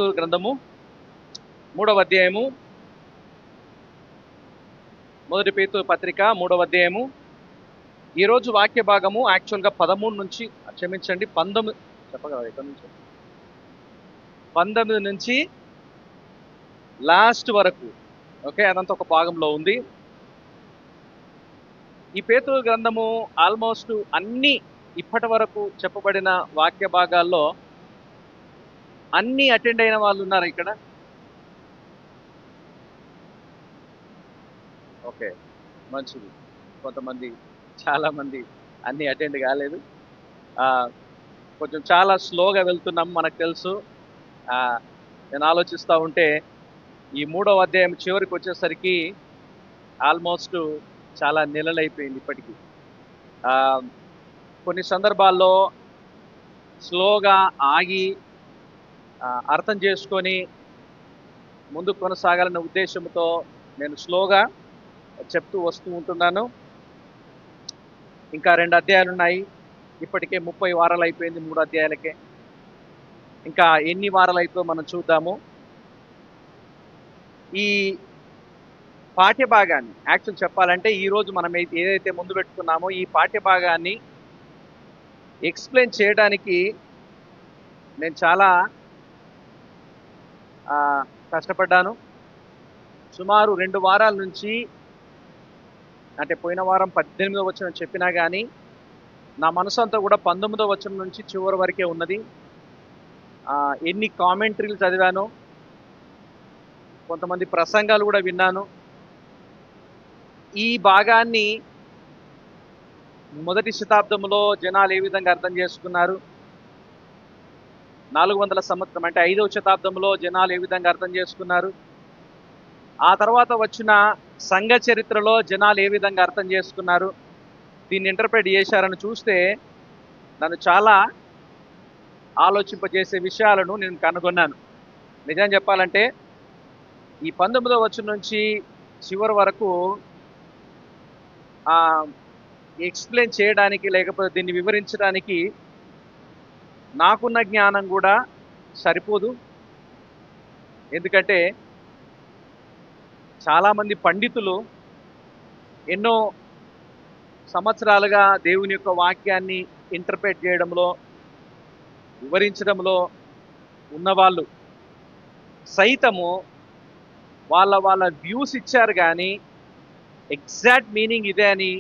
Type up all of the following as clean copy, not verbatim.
పేతురు గ్రంథము 3వ అధ్యాయము, మొదటి పేతురు పత్రిక 3వ అధ్యాయము. ఈరోజు వాక్య భాగము యాక్చువల్గా 13 నుంచి, క్షమించండి 19, చెప్పగలరా ఎక్కడి నుంచి? 19 నుంచి లాస్ట్ వరకు. ఓకే, అదంతా ఒక భాగంలో ఉంది. ఈ పేతురు గ్రంథము ఆల్మోస్ట్ అన్ని ఇప్పటి వరకు చెప్పబడిన వాక్య భాగాల్లో అన్ని అటెండ్ అయిన వాళ్ళు ఉన్నారు ఇక్కడ. ఓకే, మంచిది. కొంతమంది, చాలామంది అన్ని అటెండ్ కాలేదు. కొంచెం చాలా స్లోగా వెళ్తున్నాం, మనకు తెలుసు. నేను ఆలోచిస్తూ ఉంటే ఈ 3వ అధ్యాయం చివరికి వచ్చేసరికి ఆల్మోస్ట్ చాలా నెలలైపోయింది ఇప్పటికీ. కొన్ని సందర్భాల్లో స్లోగా ఆగి అర్థం చేసుకొని ముందుకు కొనసాగాలనే ఉద్దేశంతో నేను స్లోగా చెప్తూ వస్తూ ఉంటున్నాను. ఇంకా 2 అధ్యాయాలు ఉన్నాయి. ఇప్పటికే 30 వారాలు అయిపోయింది 3 అధ్యాయాలకే. ఇంకా ఎన్ని వారాలు అయిపోయిందో మనం చూద్దాము. ఈ పాఠ్య భాగాన్ని యాక్చువల్ చెప్పాలంటే ఈరోజు మనం ఏదైతే ముందు పెట్టుకున్నామో ఈ పాఠ్య భాగాన్ని ఎక్స్ప్లెయిన్ చేయడానికి నేను చాలా కష్టపడ్డాను. సుమారు 2 వారాల నుంచి, అంటే పోయిన వారం 18వ వచనం చెప్పినా కానీ నా మనసు అంతా కూడా 19వ వచనం నుంచి చివరి వరకే ఉన్నది. ఎన్ని కామెంటరీలు చదివాను, కొంతమంది ప్రసంగాలు కూడా విన్నాను. ఈ భాగాన్ని మొదటి శతాబ్దంలో జనాలు ఏ విధంగా అర్థం చేసుకున్నారు, 400 సంవత్సరం అంటే 5వ శతాబ్దంలో జనాలు ఏ విధంగా అర్థం చేసుకున్నారు, ఆ తర్వాత వచ్చిన సంఘ చరిత్రలో జనాలు ఏ విధంగా అర్థం చేసుకున్నారు, దీన్ని ఇంటర్ప్రెట్ చేశారని చూస్తే నన్ను చాలా ఆలోచింపజేసే విషయాలను నేను కనుగొన్నాను. నిజం చెప్పాలంటే ఈ 19వ వచనం నుంచి చివరి వరకు ఎక్స్ప్లెయిన్ చేయడానికి, లేకపోతే దీన్ని వివరించడానికి నాకున్న జ్ఞానం కూడా సరిపోదు. ఎందుకంటే చాలామంది పండితులు ఎన్నో సంవత్సరాలుగా దేవుని యొక్క వాక్యాన్ని ఇంటర్ప్రెట్ చేయడంలో, వివరించడంలో ఉన్నవాళ్ళు సైతము వాళ్ళ వ్యూస్ ఇచ్చారు, కానీ ఎగ్జాక్ట్ మీనింగ్ ఇదే అని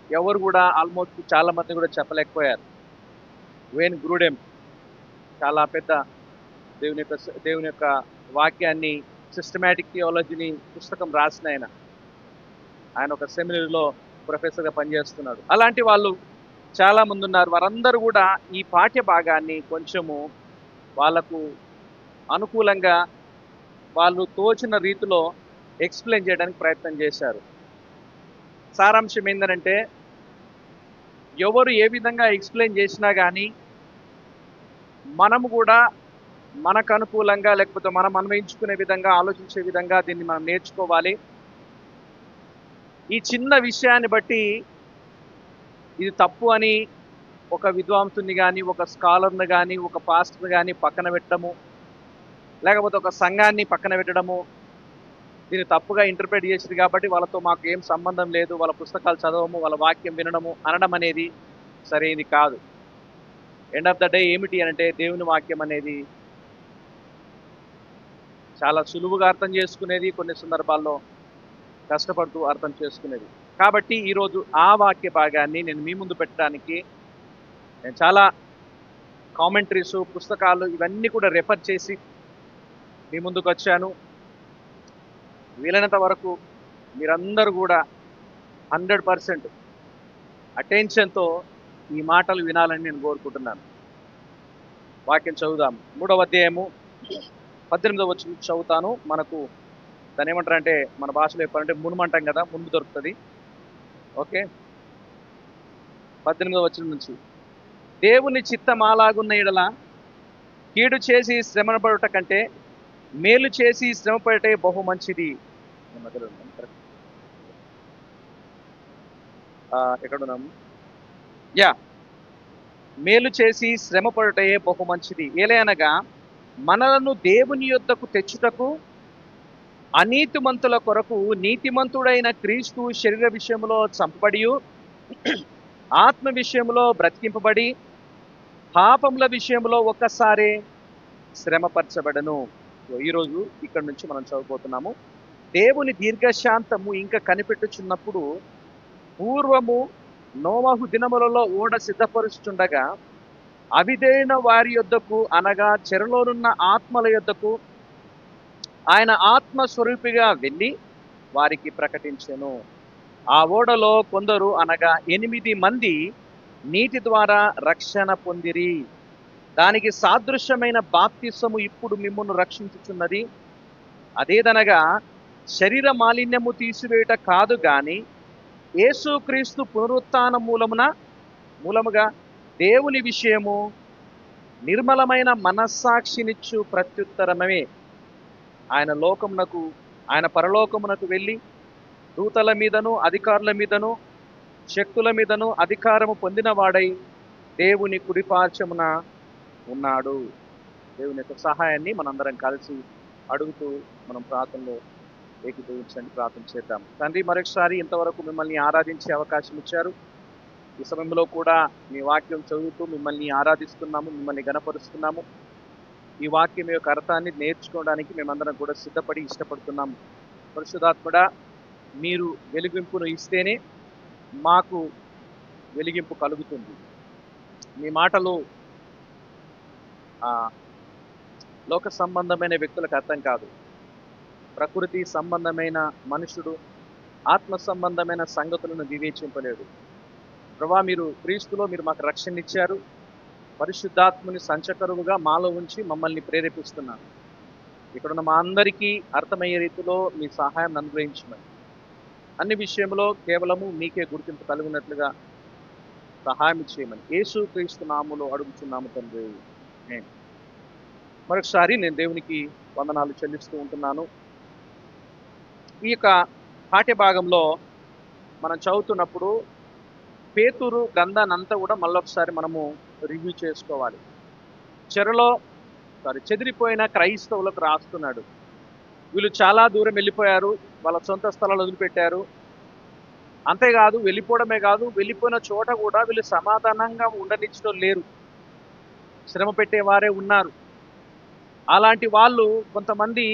ఎవరు కూడా ఆల్మోస్ట్ చాలామంది కూడా చెప్పలేకపోయారు. వేన్ గ్రూడెమ్ చాలా పెద్ద దేవుని యొక్క వాక్యాన్ని, సిస్టమాటిక్ థియాలజీని పుస్తకం రాసిన ఆయన ఒక సెమినరీలో ప్రొఫెసర్గా పనిచేస్తున్నాడు. అలాంటి వాళ్ళు చాలామంది ఉన్నారు. వారందరూ కూడా ఈ పాఠ్య భాగాన్ని కొంచెము వాళ్ళకు అనుకూలంగా వాళ్ళు తోచిన రీతిలో ఎక్స్ప్లెయిన్ చేయడానికి ప్రయత్నం చేశారు. సారాంశం ఏంటంటే, ఎవరు ఏ విధంగా ఎక్స్ప్లెయిన్ చేసినా కానీ మనము కూడా మనకు అనుకూలంగా, లేకపోతే మనం అన్వయించుకునే విధంగా, ఆలోచించే విధంగా దీన్ని మనం నేర్చుకోవాలి. ఈ చిన్న విషయాన్ని బట్టి ఇది తప్పు అని ఒక విద్వాంసుని కానీ, ఒక స్కాలర్ని కానీ, ఒక పాస్టర్ కానీ పక్కన పెట్టడము, లేకపోతే ఒక సంఘాన్ని పక్కన పెట్టడము, దీన్ని తప్పుగా ఇంటర్ప్రెట్ చేసింది కాబట్టి వాళ్ళతో మాకు ఏం సంబంధం లేదు, వాళ్ళ పుస్తకాలు చదవము, వాళ్ళ వాక్యం వినడము అనడం అనేది సరైనది కాదు. ఎండ్ ఆఫ్ ద డే ఏమిటి అంటే, దేవుని వాక్యం అనేది చాలా సులువుగా అర్థం చేసుకునేది, కొన్ని సందర్భాల్లో కష్టపడుతూ అర్థం చేసుకునేది. కాబట్టి ఈరోజు ఆ వాక్య భాగాన్ని నేను మీ ముందు పెట్టడానికి నేను చాలా కామెంటరీస్, పుస్తకాలు ఇవన్నీ కూడా రెఫర్ చేసి మీ ముందుకు వచ్చాను. వీలైనంత వరకు మీరందరూ కూడా 100% అటెన్షన్తో ఈ మాటలు వినాలని నేను కోరుకుంటున్నాను. వాక్యం చదువుదాం. 3వ అధ్యాయము 18వ వచనం చదువుతాను. మనకు దాన్ని ఏమంటారంటే, మన భాషలో చెప్పాలంటే మునుమంటాం కదా, మునుము దొరుకుతుంది. ఓకే, 18వ వచనం నుంచి. దేవుని చిత్తం అలాగున్న ఎడల కీడు చేసి శ్రమపడుట కంటే మేలు చేసి శ్రమపడటే బహు మంచిది. ఎక్కడున్నాము? మేలు చేసి శ్రమపడుటే బహు మంచిది. ఏలయనగా మనలను దేవుని యొద్దకు తెచ్చుటకు అనీతిమంతుల కొరకు నీతిమంతుడైన క్రీస్తు శరీర విషయంలో చంపబడి ఆత్మ విషయంలో బ్రతికింపబడి పాపముల విషయంలో ఒక్కసారి శ్రమపరచబడను. ఈరోజు ఇక్కడ నుంచి మనం చదువుకోతున్నాము. దేవుని దీర్ఘశాంతము ఇంకా కనిపెట్టుచున్నప్పుడు పూర్వము నోవహు దినములలో ఓడ సిద్ధపరుచుచుండగా అవిధేయున వారి యొద్దకు అనగా చెరలోనున్న ఆత్మల యొద్దకు ఆయన ఆత్మస్వరూపిగా వెళ్ళి వారికి ప్రకటించెను. ఆ ఓడలో కొందరు అనగా 8 మంది నీటి ద్వారా రక్షణ పొందిరి. దానికి సాదృశ్యమైన బాప్తిసము ఇప్పుడు మిమ్మును రక్షించుచున్నది. అదేదనగా శరీర మాలిన్యము తీసివేయట కాదు గాని యేసుక్రీస్తు పునరుత్థాన మూలముగా దేవుని విషయము నిర్మలమైన మనస్సాక్షినిచ్చు ప్రత్యుత్తరమే. ఆయన పరలోకమునకు వెళ్ళి దూతల మీదను అధికారుల మీదను శక్తుల మీదను అధికారము పొందినవాడై దేవుని కుడిపార్శ్వమున ఉన్నాడు. దేవుని యొక్క సహాయాన్ని మనందరం కలిసి అడుగుతూ మనం ప్రార్థనలో ఏకీభవించండి. ప్రార్థన చేద్దాం. తండ్రి, మరొకసారి ఇంతవరకు మిమ్మల్ని ఆరాధించే అవకాశం ఇచ్చారు. ఈ సమయంలో కూడా మీ వాక్యం చదువుతూ మిమ్మల్ని ఆరాధిస్తున్నాము, మిమ్మల్ని గణపరుస్తున్నాము. ఈ వాక్యం యొక్క అర్థాన్ని నేర్చుకోవడానికి మేమందరం కూడా సిద్ధపడి ఇష్టపడుతున్నాము. పరిశుద్ధాత్ముడా, మీరు వెలిగింపును ఇస్తేనే మాకు వెలిగింపు కలుగుతుంది. మీ మాటలు లోక సంబంధమైన వ్యక్తులకు అర్థం కాదు. ప్రకృతి సంబంధమైన మనుషుడు ఆత్మ సంబంధమైన సంగతులను వివేచింపలేడు. ప్రభా, మీరు క్రీస్తులో మీరు మాకు రక్షణ ఇచ్చారు. పరిశుద్ధాత్మని సంచకరువుగా మాలో ఉంచి మమ్మల్ని ప్రేరేపిస్తున్నారు. ఇక్కడున్న మా అందరికీ అర్థమయ్యే రీతిలో మీ సహాయం అనుగ్రహించమని, అన్ని విషయంలో కేవలము మీకే గుర్తింపు కలిగినట్లుగా సహాయం చేయమని యేసుక్రీస్తు నామములో అడుగుచున్నాము తండ్రి. మరొకసారి నేను దేవునికి వందనాలు చెల్లిస్తూ ఉంటున్నాను. ఈ యొక్క పాఠ్యభాగంలో మనం చదువుతున్నప్పుడు పేతురు గ్రంథానంతా కూడా మళ్ళొకసారి మనము రివ్యూ చేసుకోవాలి. చెదిరిపోయిన క్రైస్తవులకు రాస్తున్నాడు. వీళ్ళు చాలా దూరం వెళ్ళిపోయారు, వాళ్ళ సొంత స్థలాలు వదిలిపెట్టారు. అంతేకాదు, వెళ్ళిపోవడమే కాదు, వెళ్ళిపోయిన చోట కూడా వీళ్ళు సమాధానంగా ఉండనిచ్చడం లేరు, శ్రమ పెట్టేవారే ఉన్నారు. అలాంటి వాళ్ళు కొంతమంది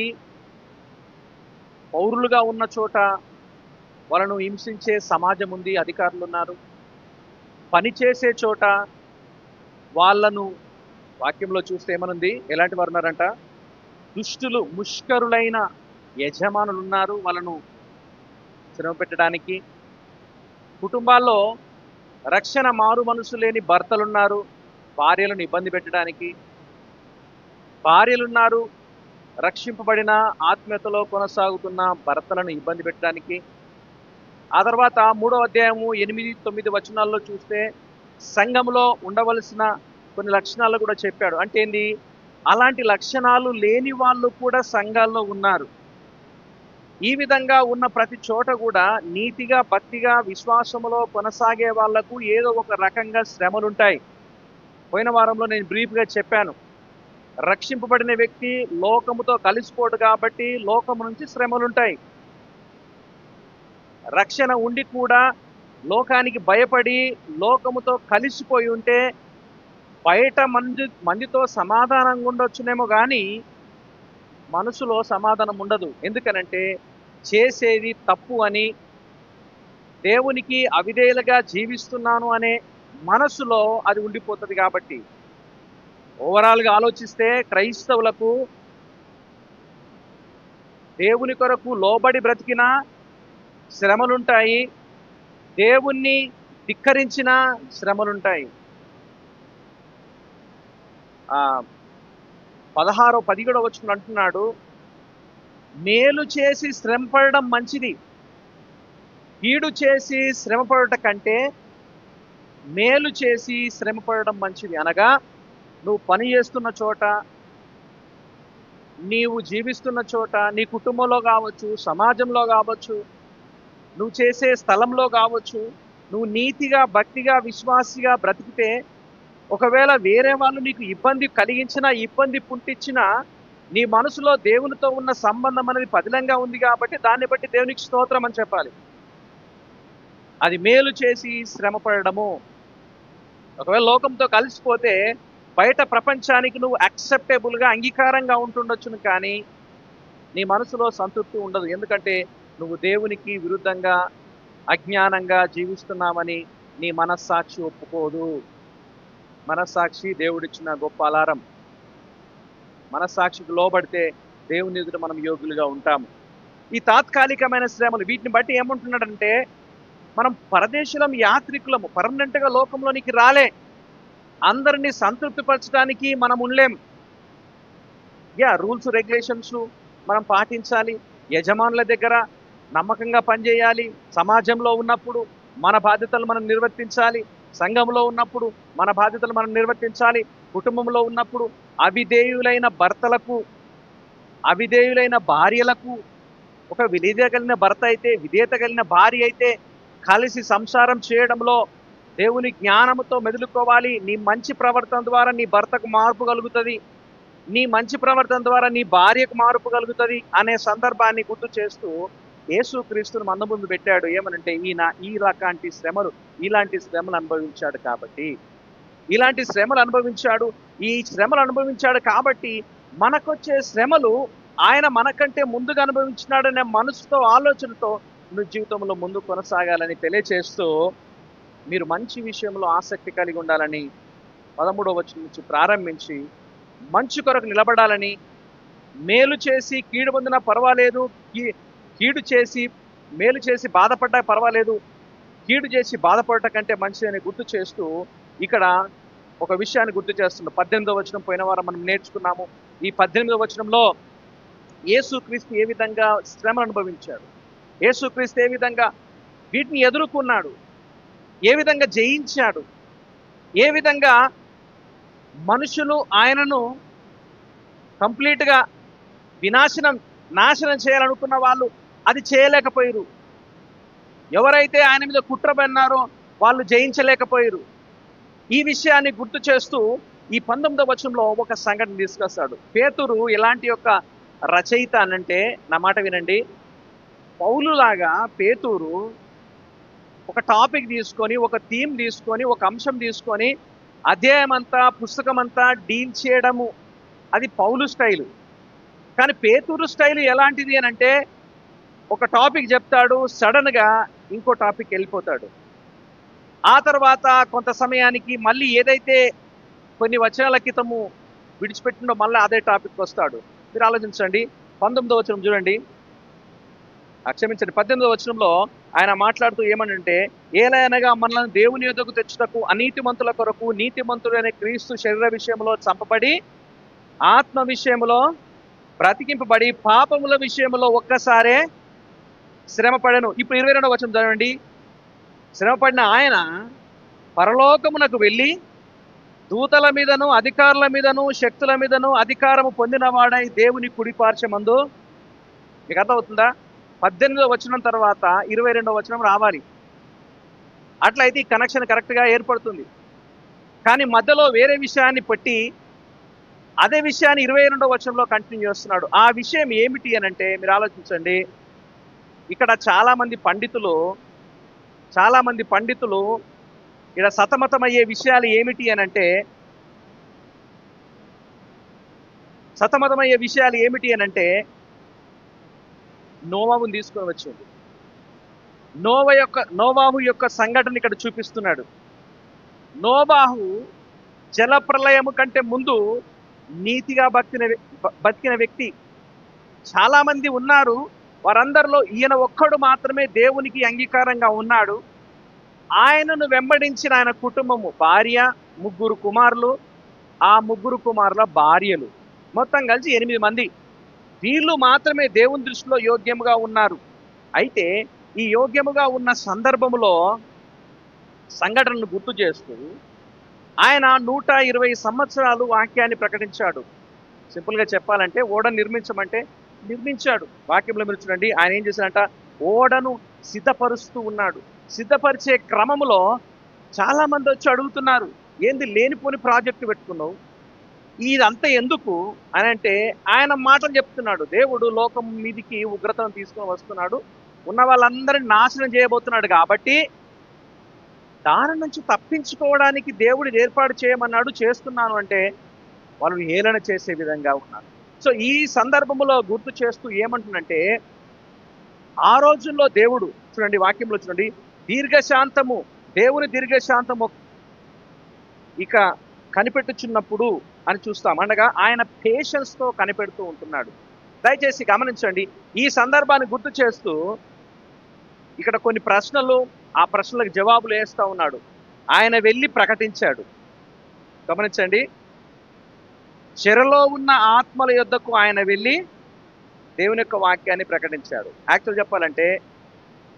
పౌరులుగా ఉన్న చోట వాళ్ళను హింసించే సమాజం ఉంది, అధికారులు ఉన్నారు. పనిచేసే చోట వాళ్ళను వాక్యంలో చూస్తే ఏమనుంది, ఎలాంటి వారు ఉన్నారంట? దుష్టులు, ముష్కరులైన యజమానులు ఉన్నారు వాళ్ళను శ్రమ పెట్టడానికి. కుటుంబాల్లో రక్షణ మారు మనసు లేని భర్తలున్నారు భార్యలను ఇబ్బంది పెట్టడానికి. భార్యలున్నారు రక్షింపబడిన ఆత్మీయతలో కొనసాగుతున్న భర్తలను ఇబ్బంది పెట్టడానికి. ఆ తర్వాత 3వ అధ్యాయము 8-9 వచనాల్లో చూస్తే సంఘంలో ఉండవలసిన కొన్ని లక్షణాలు కూడా చెప్పాడు. అంటే ఏంది? అలాంటి లక్షణాలు లేని వాళ్ళు కూడా సంఘాల్లో ఉన్నారు. ఈ విధంగా ఉన్న ప్రతి చోట కూడా నీతిగా, భక్తిగా, విశ్వాసములో కొనసాగే వాళ్లకు ఏదో ఒక రకంగా శ్రమలుంటాయి. పోయిన వారంలో నేను బ్రీఫ్గా చెప్పాను. రక్షింపబడిన వ్యక్తి లోకముతో కలిసిపోడు కాబట్టి లోకము నుంచి శ్రమలుంటాయి. రక్షణ ఉండి కూడా లోకానికి భయపడి లోకముతో కలిసిపోయి ఉంటే బయట మందితో సమాధానంగా ఉండొచ్చునేమో కానీ మనసులో సమాధానం ఉండదు. ఎందుకనంటే చేసేది తప్పు అని, దేవునికి అవిధేయులుగా జీవిస్తున్నాను అనే మనసులో అది ఉండిపోతుంది. కాబట్టి ఓవరాల్గా ఆలోచిస్తే క్రైస్తవులకు దేవుని కొరకు లోబడి బ్రతికిన శ్రమలుంటాయి, దేవుణ్ణి ధిక్కరించిన శ్రమలుంటాయి. 16-17 వచనం అంటున్నాడు, మేలు చేసి శ్రమపడడం మంచిది, కీడు చేసి శ్రమపడట కంటే మేలు చేసి శ్రమపడడం మంచిది. అనగా నువ్వు పని చేస్తున్న చోట, నీవు జీవిస్తున్న చోట, నీ కుటుంబంలో కావచ్చు, సమాజంలో కావచ్చు, నువ్వు చేసే స్థలంలో కావచ్చు, నువ్వు నీతిగా, భక్తిగా, విశ్వాసిగా బ్రతికితే ఒకవేళ వేరే వాళ్ళు నీకు ఇబ్బంది కలిగించినా, ఇబ్బంది పుట్టించినా, నీ మనసులో దేవునితో ఉన్న సంబంధం అనేది పదిలంగా ఉంది కాబట్టి దాన్ని బట్టి దేవునికి స్తోత్రం అని చెప్పాలి. అది మేలు చేసి శ్రమ పడడము. ఒకవేళ లోకంతో కలిసిపోతే బయట ప్రపంచానికి నువ్వు యాక్సెప్టబుల్గా అంగీకారంగా ఉంటుండొచ్చును, కానీ నీ మనసులో సంతృప్తి ఉండదు. ఎందుకంటే నువ్వు దేవునికి విరుద్ధంగా అజ్ఞానంగా జీవిస్తున్నామని నీ మనస్సాక్షి ఒప్పుకోదు. మనస్సాక్షి దేవుడిచ్చిన గొప్ప అలారం. మనస్సాక్షికి లోబడితే దేవుని ఎదుట మనం యోగ్యులుగా ఉంటాము. ఈ తాత్కాలికమైన శ్రమలు వీటిని బట్టి ఏమంటున్నాడంటే, మనం పరదేశులం, యాత్రికులము, పర్మనెంట్గా లోకంలోనికి రాలే. అందరినీ సంతృప్తిపరచడానికి మనం ఉండలేం. రూల్స్ రెగ్యులేషన్స్ మనం పాటించాలి. యజమానుల దగ్గర నమ్మకంగా పనిచేయాలి. సమాజంలో ఉన్నప్పుడు మన బాధ్యతలు మనం నిర్వర్తించాలి. సంఘంలో ఉన్నప్పుడు మన బాధ్యతలు మనం నిర్వర్తించాలి. కుటుంబంలో ఉన్నప్పుడు అవిధేయులైన భర్తలకు, అవిధేయులైన భార్యలకు, ఒక విధేయత కలిగిన భర్త అయితే, విధేయత కలిగిన భార్య అయితే కలిసి సంసారం చేయడంలో దేవుని జ్ఞానంతో మెదులుకోవాలి. నీ మంచి ప్రవర్తన ద్వారా నీ భర్తకు మార్పు కలుగుతుంది, నీ మంచి ప్రవర్తన ద్వారా నీ భార్యకు మార్పు కలుగుతుంది అనే సందర్భాన్ని గుర్తు చేస్తూ యేసుక్రీస్తును మన ముందు పెట్టాడు. ఏమనంటే, ఈయన ఇలాంటి శ్రమలు అనుభవించాడు కాబట్టి, ఇలాంటి శ్రమలు అనుభవించాడు, ఈ శ్రమలు అనుభవించాడు కాబట్టి మనకొచ్చే శ్రమలు ఆయన మనకంటే ముందుగా అనుభవించినాడనే మనసుతో, ఆలోచనతో నువ్వు జీవితంలో ముందు కొనసాగాలని తెలియచేస్తూ, మీరు మంచి విషయంలో ఆసక్తి కలిగి ఉండాలని 13వ వచనం నుంచి ప్రారంభించి, మంచి కొరకు నిలబడాలని, మేలు చేసి కీడు పొందినా పర్వాలేదు, కీడు చేసి మేలు చేసి బాధపడ్డా పర్వాలేదు, కీడు చేసి బాధపడటం కంటే మంచిదని గుర్తు చేస్తూ ఇక్కడ ఒక విషయాన్ని గుర్తు చేస్తున్నాం. 18వ వచనం పోయిన వారం మనం నేర్చుకున్నాము. ఈ 18వ వచనంలో యేసుక్రీస్తు ఏ విధంగా శ్రమ అనుభవించాడు, యేసుక్రీస్తు ఏ విధంగా వీటిని ఎదుర్కొన్నాడు, ఏ విధంగా జయించాడు, ఏ విధంగా మనుషులు ఆయనను కంప్లీట్గా నాశనం చేయాలనుకున్న వాళ్ళు అది చేయలేకపోయారు. ఎవరైతే ఆయన మీద కుట్రబన్నారో వాళ్ళు జయించలేకపోయారు. ఈ విషయాన్ని గుర్తు చేస్తూ ఈ 19వ వచనంలో ఒక సంఘటన తీసుకొస్తాడు. పేతురు ఎలాంటి యొక్క రచయిత అనంటే, నా మాట వినండి, పౌలులాగా పేతురు ఒక టాపిక్ తీసుకొని, ఒక థీమ్ తీసుకొని, ఒక అంశం తీసుకొని అధ్యాయం అంతా, పుస్తకం అంతా డీల్ చేయడము అది పౌలు స్టైలు. కానీ పేతురు స్టైల్ ఎలాంటిది అని అంటే, ఒక టాపిక్ చెప్తాడు, సడన్గా ఇంకో టాపిక్ వెళ్ళిపోతాడు. ఆ తర్వాత కొంత సమయానికి మళ్ళీ ఏదైతే కొన్ని వచనాల క్రితము విడిచిపెట్టిండో మళ్ళీ అదే టాపిక్ వస్తాడు. మీరు ఆలోచించండి. 19వ వచనం చూడండి, క్షమించండి, 18వ వచనంలో ఆయన మాట్లాడుతూ ఏమనంటే, ఏలయనగా మనల్ని దేవుని యొద్దకు తెచ్చుటకు అనీతిమంతుల కొరకు నీతిమంతుడైన క్రీస్తు శరీర విషయంలో చంపబడి, ఆత్మ విషయంలో బ్రతికింపబడి, పాపముల విషయంలో ఒక్కసారే శ్రమపడను. ఇప్పుడు 22వ వచనం చదవండి. శ్రమపడిన ఆయన పరలోకమునకు వెళ్ళి దూతల మీదను అధికారుల మీదను శక్తుల మీదను అధికారము పొందినవాడై దేవుని కుడిపార్శ్వమందు. మీకు అర్థమవుతుందా? 18వ వచనం తర్వాత 22వ వచనం రావాలి. అట్లయితే ఈ కనెక్షన్ కరెక్ట్గా ఏర్పడుతుంది. కానీ మధ్యలో వేరే విషయాన్ని పెట్టి అదే విషయాన్ని 22వ వచనంలో కంటిన్యూ చేస్తున్నాడు. ఆ విషయం ఏమిటి అని అంటే, మీరు ఆలోచించండి. ఇక్కడ చాలామంది పండితులు ఇక్కడ సతమతమయ్యే విషయాలు ఏమిటి అని అంటే, నోవాహుని తీసుకొని వచ్చింది. నోవాహు యొక్క సంఘటన ఇక్కడ చూపిస్తున్నాడు. నోవాహు జలప్రలయము కంటే ముందు నీతిగా బతికిన వ్యక్తి. చాలామంది ఉన్నారు, వారందరిలో ఈయన ఒక్కడు మాత్రమే దేవునికి అంగీకారంగా ఉన్నాడు. ఆయనను వెంబడించిన ఆయన కుటుంబము, భార్య, 3 కుమారులు, ఆ 3 కుమారుల భార్యలు, మొత్తం కలిసి 8 మంది. వీళ్ళు మాత్రమే దేవుని దృష్టిలో యోగ్యముగా ఉన్నారు. అయితే ఈ యోగ్యముగా ఉన్న సందర్భంలో సంఘటనను గుర్తు చేస్తూ ఆయన 120 సంవత్సరాలు వాక్యాన్ని ప్రకటించాడు. సింపుల్గా చెప్పాలంటే, ఓడను నిర్మించమంటే నిర్మించాడు. వాక్యంలో మీరు చూడండి, ఆయన ఏం చేశాడంట, ఓడను సిద్ధపరుస్తూ ఉన్నాడు. సిద్ధపరిచే క్రమంలో చాలామంది వచ్చి అడుగుతున్నారు, ఏంది లేనిపోని ప్రాజెక్టు పెట్టుకున్నావు, ఇదంతా ఎందుకు అని అంటే ఆయన మాటలు చెప్తున్నాడు. దేవుడు లోకం మీదికి ఉగ్రతను తీసుకొని వస్తున్నాడు, ఉన్న వాళ్ళందరినీ నాశనం చేయబోతున్నాడు. కాబట్టి దాని నుంచి తప్పించుకోవడానికి దేవుడు ఏర్పాటు చేయమన్నాడు, చేస్తున్నాను అంటే వాళ్ళు హేళన చేసే విధంగా ఉన్నారు. సో ఈ సందర్భంలో గుర్తు చేస్తూ ఏమంటుందంటే, ఆ రోజుల్లో దేవుడు చూడండి, వాక్యంలో చూడండి, దీర్ఘశాంతము, దేవుని దీర్ఘశాంతము ఇక కనిపెట్టుచున్నప్పుడు అని చూస్తాం. అనగా ఆయన పేషెన్స్తో కనిపెడుతూ ఉంటున్నాడు. దయచేసి గమనించండి, ఈ సందర్భాన్ని గుర్తు చేస్తూ ఇక్కడ కొన్ని ప్రశ్నలు, ఆ ప్రశ్నలకు జవాబులు వేస్తూ ఉన్నాడు. ఆయన వెళ్ళి ప్రకటించాడు. గమనించండి, చెరలో ఉన్న ఆత్మల యొద్దకు ఆయన వెళ్ళి దేవుని యొక్క వాక్యాన్ని ప్రకటించాడు. యాక్చువల్ చెప్పాలంటే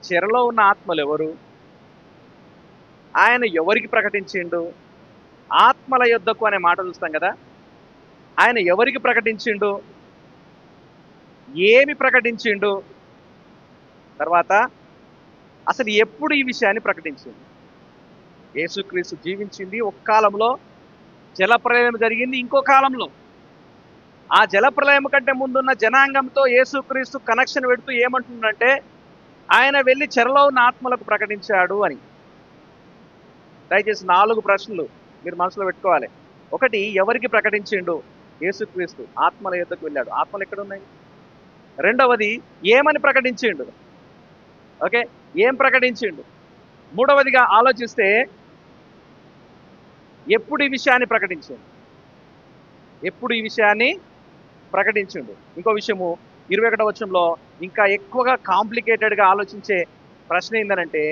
చెరలో ఉన్న ఆత్మలు ఎవరు, ఆయన ఎవరికి ప్రకటించిండు, ఆత్మల యొద్దకు అనే మాట చూస్తాం కదా, ఆయన ఎవరికి ప్రకటించిండు, ఏమి ప్రకటించిండు, తర్వాత అసలు ఎప్పుడు ఈ విషయాన్ని ప్రకటించింది. యేసుక్రీస్తు జీవించింది ఒక కాలంలో, జలప్రలయం జరిగింది ఇంకో కాలంలో. ఆ జలప్రలయం కంటే ముందున్న జనాంగంతో యేసుక్రీస్తు కనెక్షన్ పెడుతూ ఏమంటుందంటే, ఆయన వెళ్ళి చెరలో ఉన్న ఆత్మలకు ప్రకటించాడు అని. దయచేసి 4 ప్రశ్నలు మీరు మనసులో పెట్టుకోవాలి. ఒకటి, ఎవరికి ప్రకటించిండు? యేసుక్రీస్తు ఆత్మల యొద్దకు వెళ్ళాడు. ఆత్మలు ఎక్కడ ఉన్నాయి? రెండవది, ఏమని ప్రకటించిండు? ఓకే, ఏం ప్రకటించిండు? మూడవదిగా ఆలోచిస్తే, ఎప్పుడు ఈ విషయాన్ని ప్రకటించిండు? ఎప్పుడు ఈ విషయాన్ని ప్రకటించిండు? ఇంకో విషయము 21వ వచనంలో ఇంకా ఎక్కువగా కాంప్లికేటెడ్గా ఆలోచించే ప్రశ్న ఏంటంటే,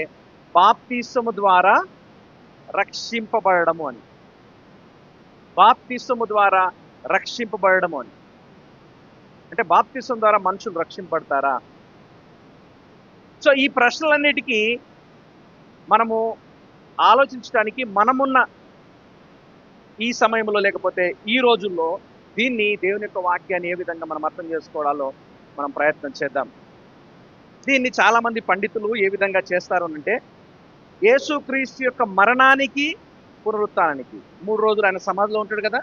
బాప్తిస్మము ద్వారా రక్షింపబడము అని. బాప్తిస్మము ద్వారా రక్షింపబడము అని అంటే బాప్తిస్మం ద్వారా మనుషులు రక్షింపబడతారా? సో ఈ ప్రశ్నలన్నిటికీ మనము ఆలోచించడానికి మనమున్న ఈ సమయంలో, లేకపోతే ఈ రోజుల్లో దీన్ని, దేవుని యొక్క వాక్యాన్ని ఏ విధంగా మనం అర్థం చేసుకోవడాలో మనం ప్రయత్నం చేద్దాం. దీన్ని చాలామంది పండితులు ఏ విధంగా చేస్తారు అంటే, యేసుక్రీస్తు యొక్క మరణానికి పునరుత్థానానికి 3 రోజులు ఆయన సమాధిలో ఉంటాడు కదా,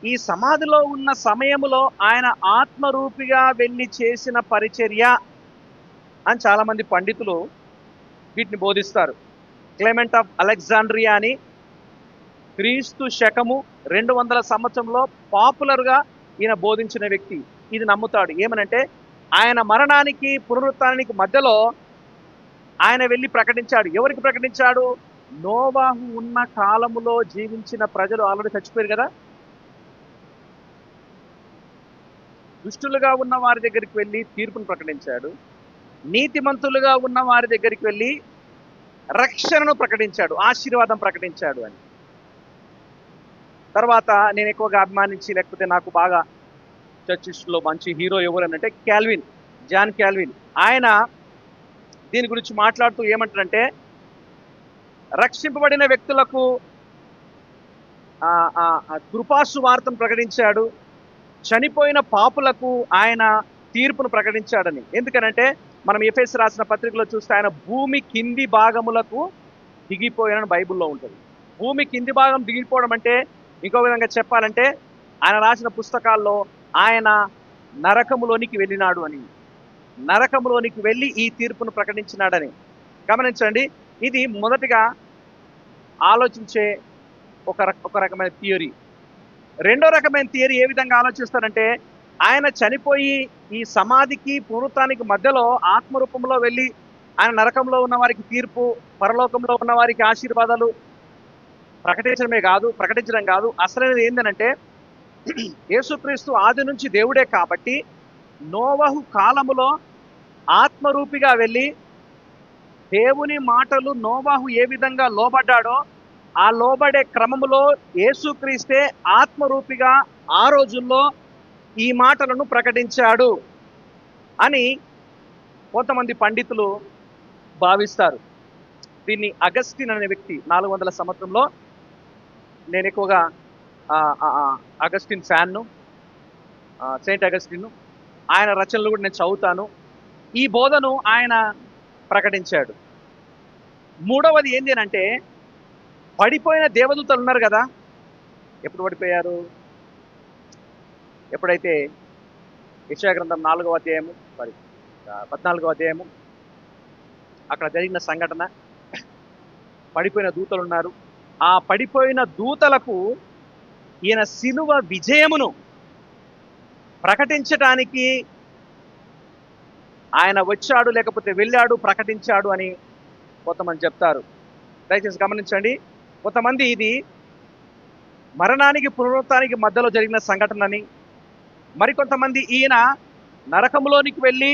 ఈ సమాధిలో ఉన్న సమయంలో ఆయన ఆత్మరూపిగా వెళ్ళి చేసిన పరిచర్య అని చాలామంది పండితులు వీటిని బోధిస్తారు. క్లెమెంట్ ఆఫ్ అలెగ్జాండ్రియా అని క్రీస్తు శకము 200 సంవత్సరంలో పాపులర్గా ఈయన బోధించిన వ్యక్తి ఇది నమ్ముతాడు. ఏమనంటే, ఆయన మరణానికి పునరుత్థానానికి మధ్యలో ఆయన వెళ్ళి ప్రకటించాడు. ఎవరికి ప్రకటించాడు? నోవాహు ఉన్న కాలములో జీవించిన ప్రజలు ఆల్రెడీ చచ్చిపోయారు కదా, దుష్టులుగా ఉన్న వారి దగ్గరికి వెళ్ళి తీర్పును ప్రకటించాడు. నీతిమంతులుగా ఉన్న వారి దగ్గరికి వెళ్ళి రక్షణను ప్రకటించాడు, ఆశీర్వాదం ప్రకటించాడు అని. తర్వాత నేను ఎక్కువగా అభిమానించి, లేకపోతే నాకు బాగా చర్చిస్లో మంచి హీరో ఎవరు అని అంటే క్యాల్విన్, జాన్ క్యాల్విన్. ఆయన దీని గురించి మాట్లాడుతూ ఏమంటారంటే, రక్షింపబడిన వ్యక్తులకు కృపాసు వార్తను ప్రకటించాడు, చనిపోయిన పాపులకు ఆయన తీర్పును ప్రకటించాడని. ఎందుకనంటే మనం ఎఫెసీ రాసిన పత్రికలో చూస్తే ఆయన భూమి కింది భాగములకు దిగిపోయానని బైబిల్లో ఉంటుంది. భూమి కింది భాగం దిగిపోవడం అంటే, ఇంకో విధంగా చెప్పాలంటే, ఆయన రాసిన పుస్తకాల్లో ఆయన నరకములోనికి వెళ్ళినాడు అని, నరకములోనికి వెళ్ళి ఈ తీర్పును ప్రకటించినాడని. గమనించండి, ఇది మొదటిగా ఆలోచించే ఒక రకమైన థియరీ. రెండో రకమైన థియరీ ఏ విధంగా ఆలోచిస్తారంటే, ఆయన చనిపోయి ఈ సమాధికి పునరుత్థానానికి మధ్యలో ఆత్మరూపంలో వెళ్ళి ఆయన నరకంలో ఉన్న వారికి తీర్పు, పరలోకంలో ఉన్న వారికి ఆశీర్వాదాలు ప్రకటించడం కాదు. అసలైనది ఏంటంటే, యేసుక్రీస్తు ఆది నుంచి దేవుడే కాబట్టి నోవహు కాలములో ఆత్మరూపిగా వెళ్ళి దేవుని మాటలు నోవహు ఏ విధంగా లోబడ్డాడో ఆ లోబడే క్రమములో యేసుక్రీస్తే ఆత్మరూపిగా ఆ రోజుల్లో ఈ మాటలను ప్రకటించాడు అని కొంతమంది పండితులు భావిస్తారు. దీన్ని అగస్టిన్ అనే వ్యక్తి 400 సంవత్సరంలో, నేను ఎక్కువగా అగస్టిన్ ఫ్యాన్ను, సెయింట్ అగస్టిన్, ఆయన రచనలు కూడా నేను చదువుతాను. ఈ బోధను ఆయన ప్రకటించాడు. మూడవది ఏంటి అంటే, పడిపోయిన దేవదూతలు ఉన్నారు కదా, ఎప్పుడు పడిపోయారు? ఎప్పుడైతే యెషయా గ్రంథం 4వ అధ్యాయము 14వ అధ్యాయము అక్కడ జరిగిన సంఘటన, పడిపోయిన దూతలు ఉన్నారు. ఆ పడిపోయిన దూతలకు ఈయన శిలువ విజయమును ప్రకటించటానికి ఆయన వచ్చాడు, లేకపోతే వెళ్ళాడు, ప్రకటించాడు అని కొంతమంది చెప్తారు. దయచేసి గమనించండి. కొంతమంది ఇది మరణానికి పునరుత్థానానికి మధ్యలో జరిగిన సంఘటనని, మరికొంతమంది ఈయన నరకంలోనికి వెళ్ళి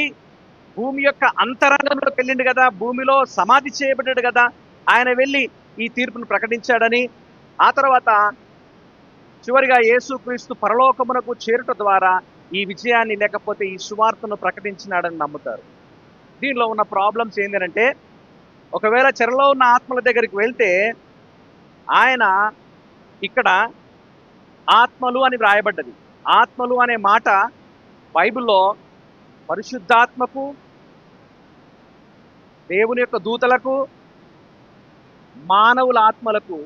భూమి యొక్క అంతరంగంలోకి వెళ్ళిండు కదా, భూమిలో సమాధి చేయబడ్డాడు కదా, ఆయన వెళ్ళి ఈ తీర్పును ప్రకటించాడని, ఆ తర్వాత చివరిగా యేసుక్రీస్తు పరలోకమునకు చేరుట ద్వారా ఈ విజయాన్ని లేకపోతే ఈ సువార్తను ప్రకటించినాడని నమ్ముతారు. దీనిలో ఉన్న ప్రాబ్లమ్స్ ఏంటంటే, ఒకవేళ చెరలో ఉన్న ఆత్మల దగ్గరికి వెళ్తే ఆయన ఇక్కడ ఆత్మలు అని వ్రాయబడ్డది. ఆత్మలు అనే మాట బైబిల్లో పరిశుద్ధాత్మకు, దేవుని యొక్క దూతలకు, మానవుల ఆత్మలకు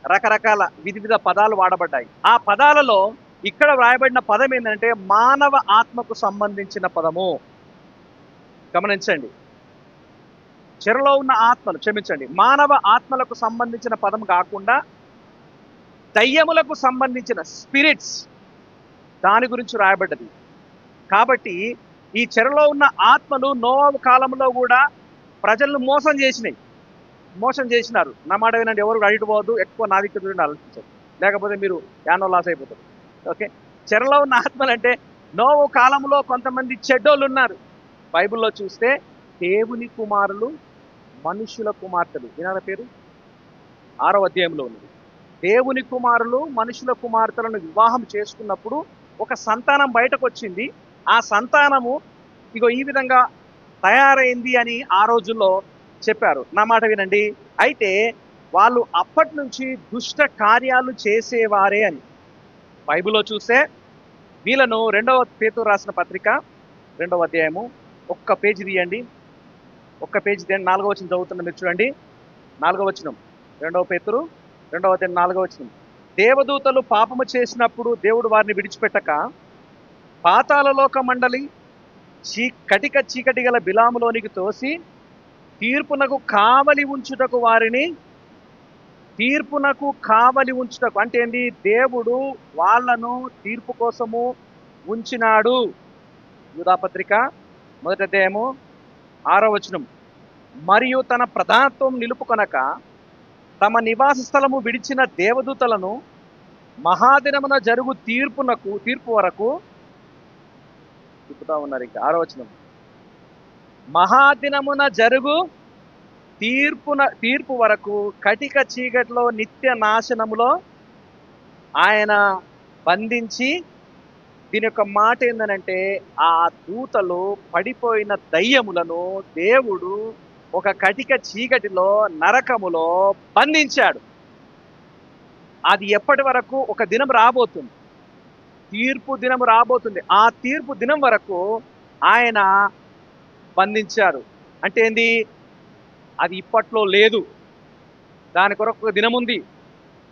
రకరకాల వివిధ పదాలు వాడబడ్డాయి. ఆ పదాలలో ఇక్కడ వ్రాయబడిన పదం ఏంటంటే మానవ ఆత్మకు సంబంధించిన పదము. గమనించండి, చెరలో ఉన్న ఆత్మలు, క్షమించండి, మానవ ఆత్మలకు సంబంధించిన పదం కాకుండా దయ్యములకు సంబంధించిన స్పిరిట్స్, దాని గురించి రాయబడ్డది. కాబట్టి ఈ చెరలో ఉన్న ఆత్మలు నోవహు కాలంలో కూడా ప్రజలను మోసం చేసినారు. నా మాట వినండి, ఎవరు అడిగి పోవద్దు, ఎక్కువ నా దిక్కు చూడండి, ఆలోచించదు, లేకపోతే మీరు యానో లాస్ అయిపోతారు. ఓకే, చెరలో ఉన్న ఆత్మలు అంటే నోవహు కాలంలో కొంతమంది చెడ్డోళ్ళు ఉన్నారు. బైబిల్లో చూస్తే దేవుని కుమారులు, మనుషుల కుమార్తెలు, వినాల పేరు 6వ అధ్యాయంలో ఉన్నది. దేవుని కుమారులు మనుషుల కుమార్తెలను వివాహం చేసుకున్నప్పుడు ఒక సంతానం బయటకు వచ్చింది. ఆ సంతానము ఇగో ఈ విధంగా తయారైంది అని ఆ రోజుల్లో చెప్పారు. నా మాట వినండి. అయితే వాళ్ళు అప్పటి నుంచి దుష్ట కార్యాలు చేసేవారే అని బైబిల్లో చూస్తే వీళ్ళను 2వ పేతురు రాసిన పత్రిక 2వ అధ్యాయము ఒక్క పేజీ తీయండి, ఒక్క పేజీ తీయండి. 4వ వచనం చదువుతున్న మీరు చూడండి. 4వ వచనం, 2వ పేతురు 2వ అధ్యాయం 4వ వచనం. దేవదూతలు పాపము చేసినప్పుడు దేవుడు వారిని విడిచిపెట్టక పాతాళలోక మండలి కటిక చీకటి గల బిలాములోనికి తోసి తీర్పునకు కావలి ఉంచుటకు అంటే ఏంటి? దేవుడు వాళ్ళను తీర్పు కోసము ఉంచినాడు. యూదాపత్రిక 1వ అధ్యాయము 6వ వచనం. మరియు తన ప్రధానత్వం నిలుపుకొనక తమ నివాస స్థలము విడిచిన దేవదూతలను మహాదినమున జరుగు తీర్పు వరకు తిప్పుతా ఉన్నారు. ఇంకా 6వ వచనం, మహాదినమున జరుగు తీర్పు వరకు కటిక చీకటిలో నిత్య నాశనములో ఆయన బంధించి. దీని యొక్క మాట ఏందనంటే ఆ దూతలు పడిపోయిన దయ్యములను దేవుడు ఒక కటిక చీకటిలో నరకములో బంధించాడు. అది ఎప్పటి వరకు? ఒక దినం రాబోతుంది, తీర్పు దినం రాబోతుంది. ఆ తీర్పు దినం వరకు ఆయన బంధించారు. అంటే ఏంది? అది ఇప్పట్లో లేదు, దాని కొరకు ఒక దినం ఉంది.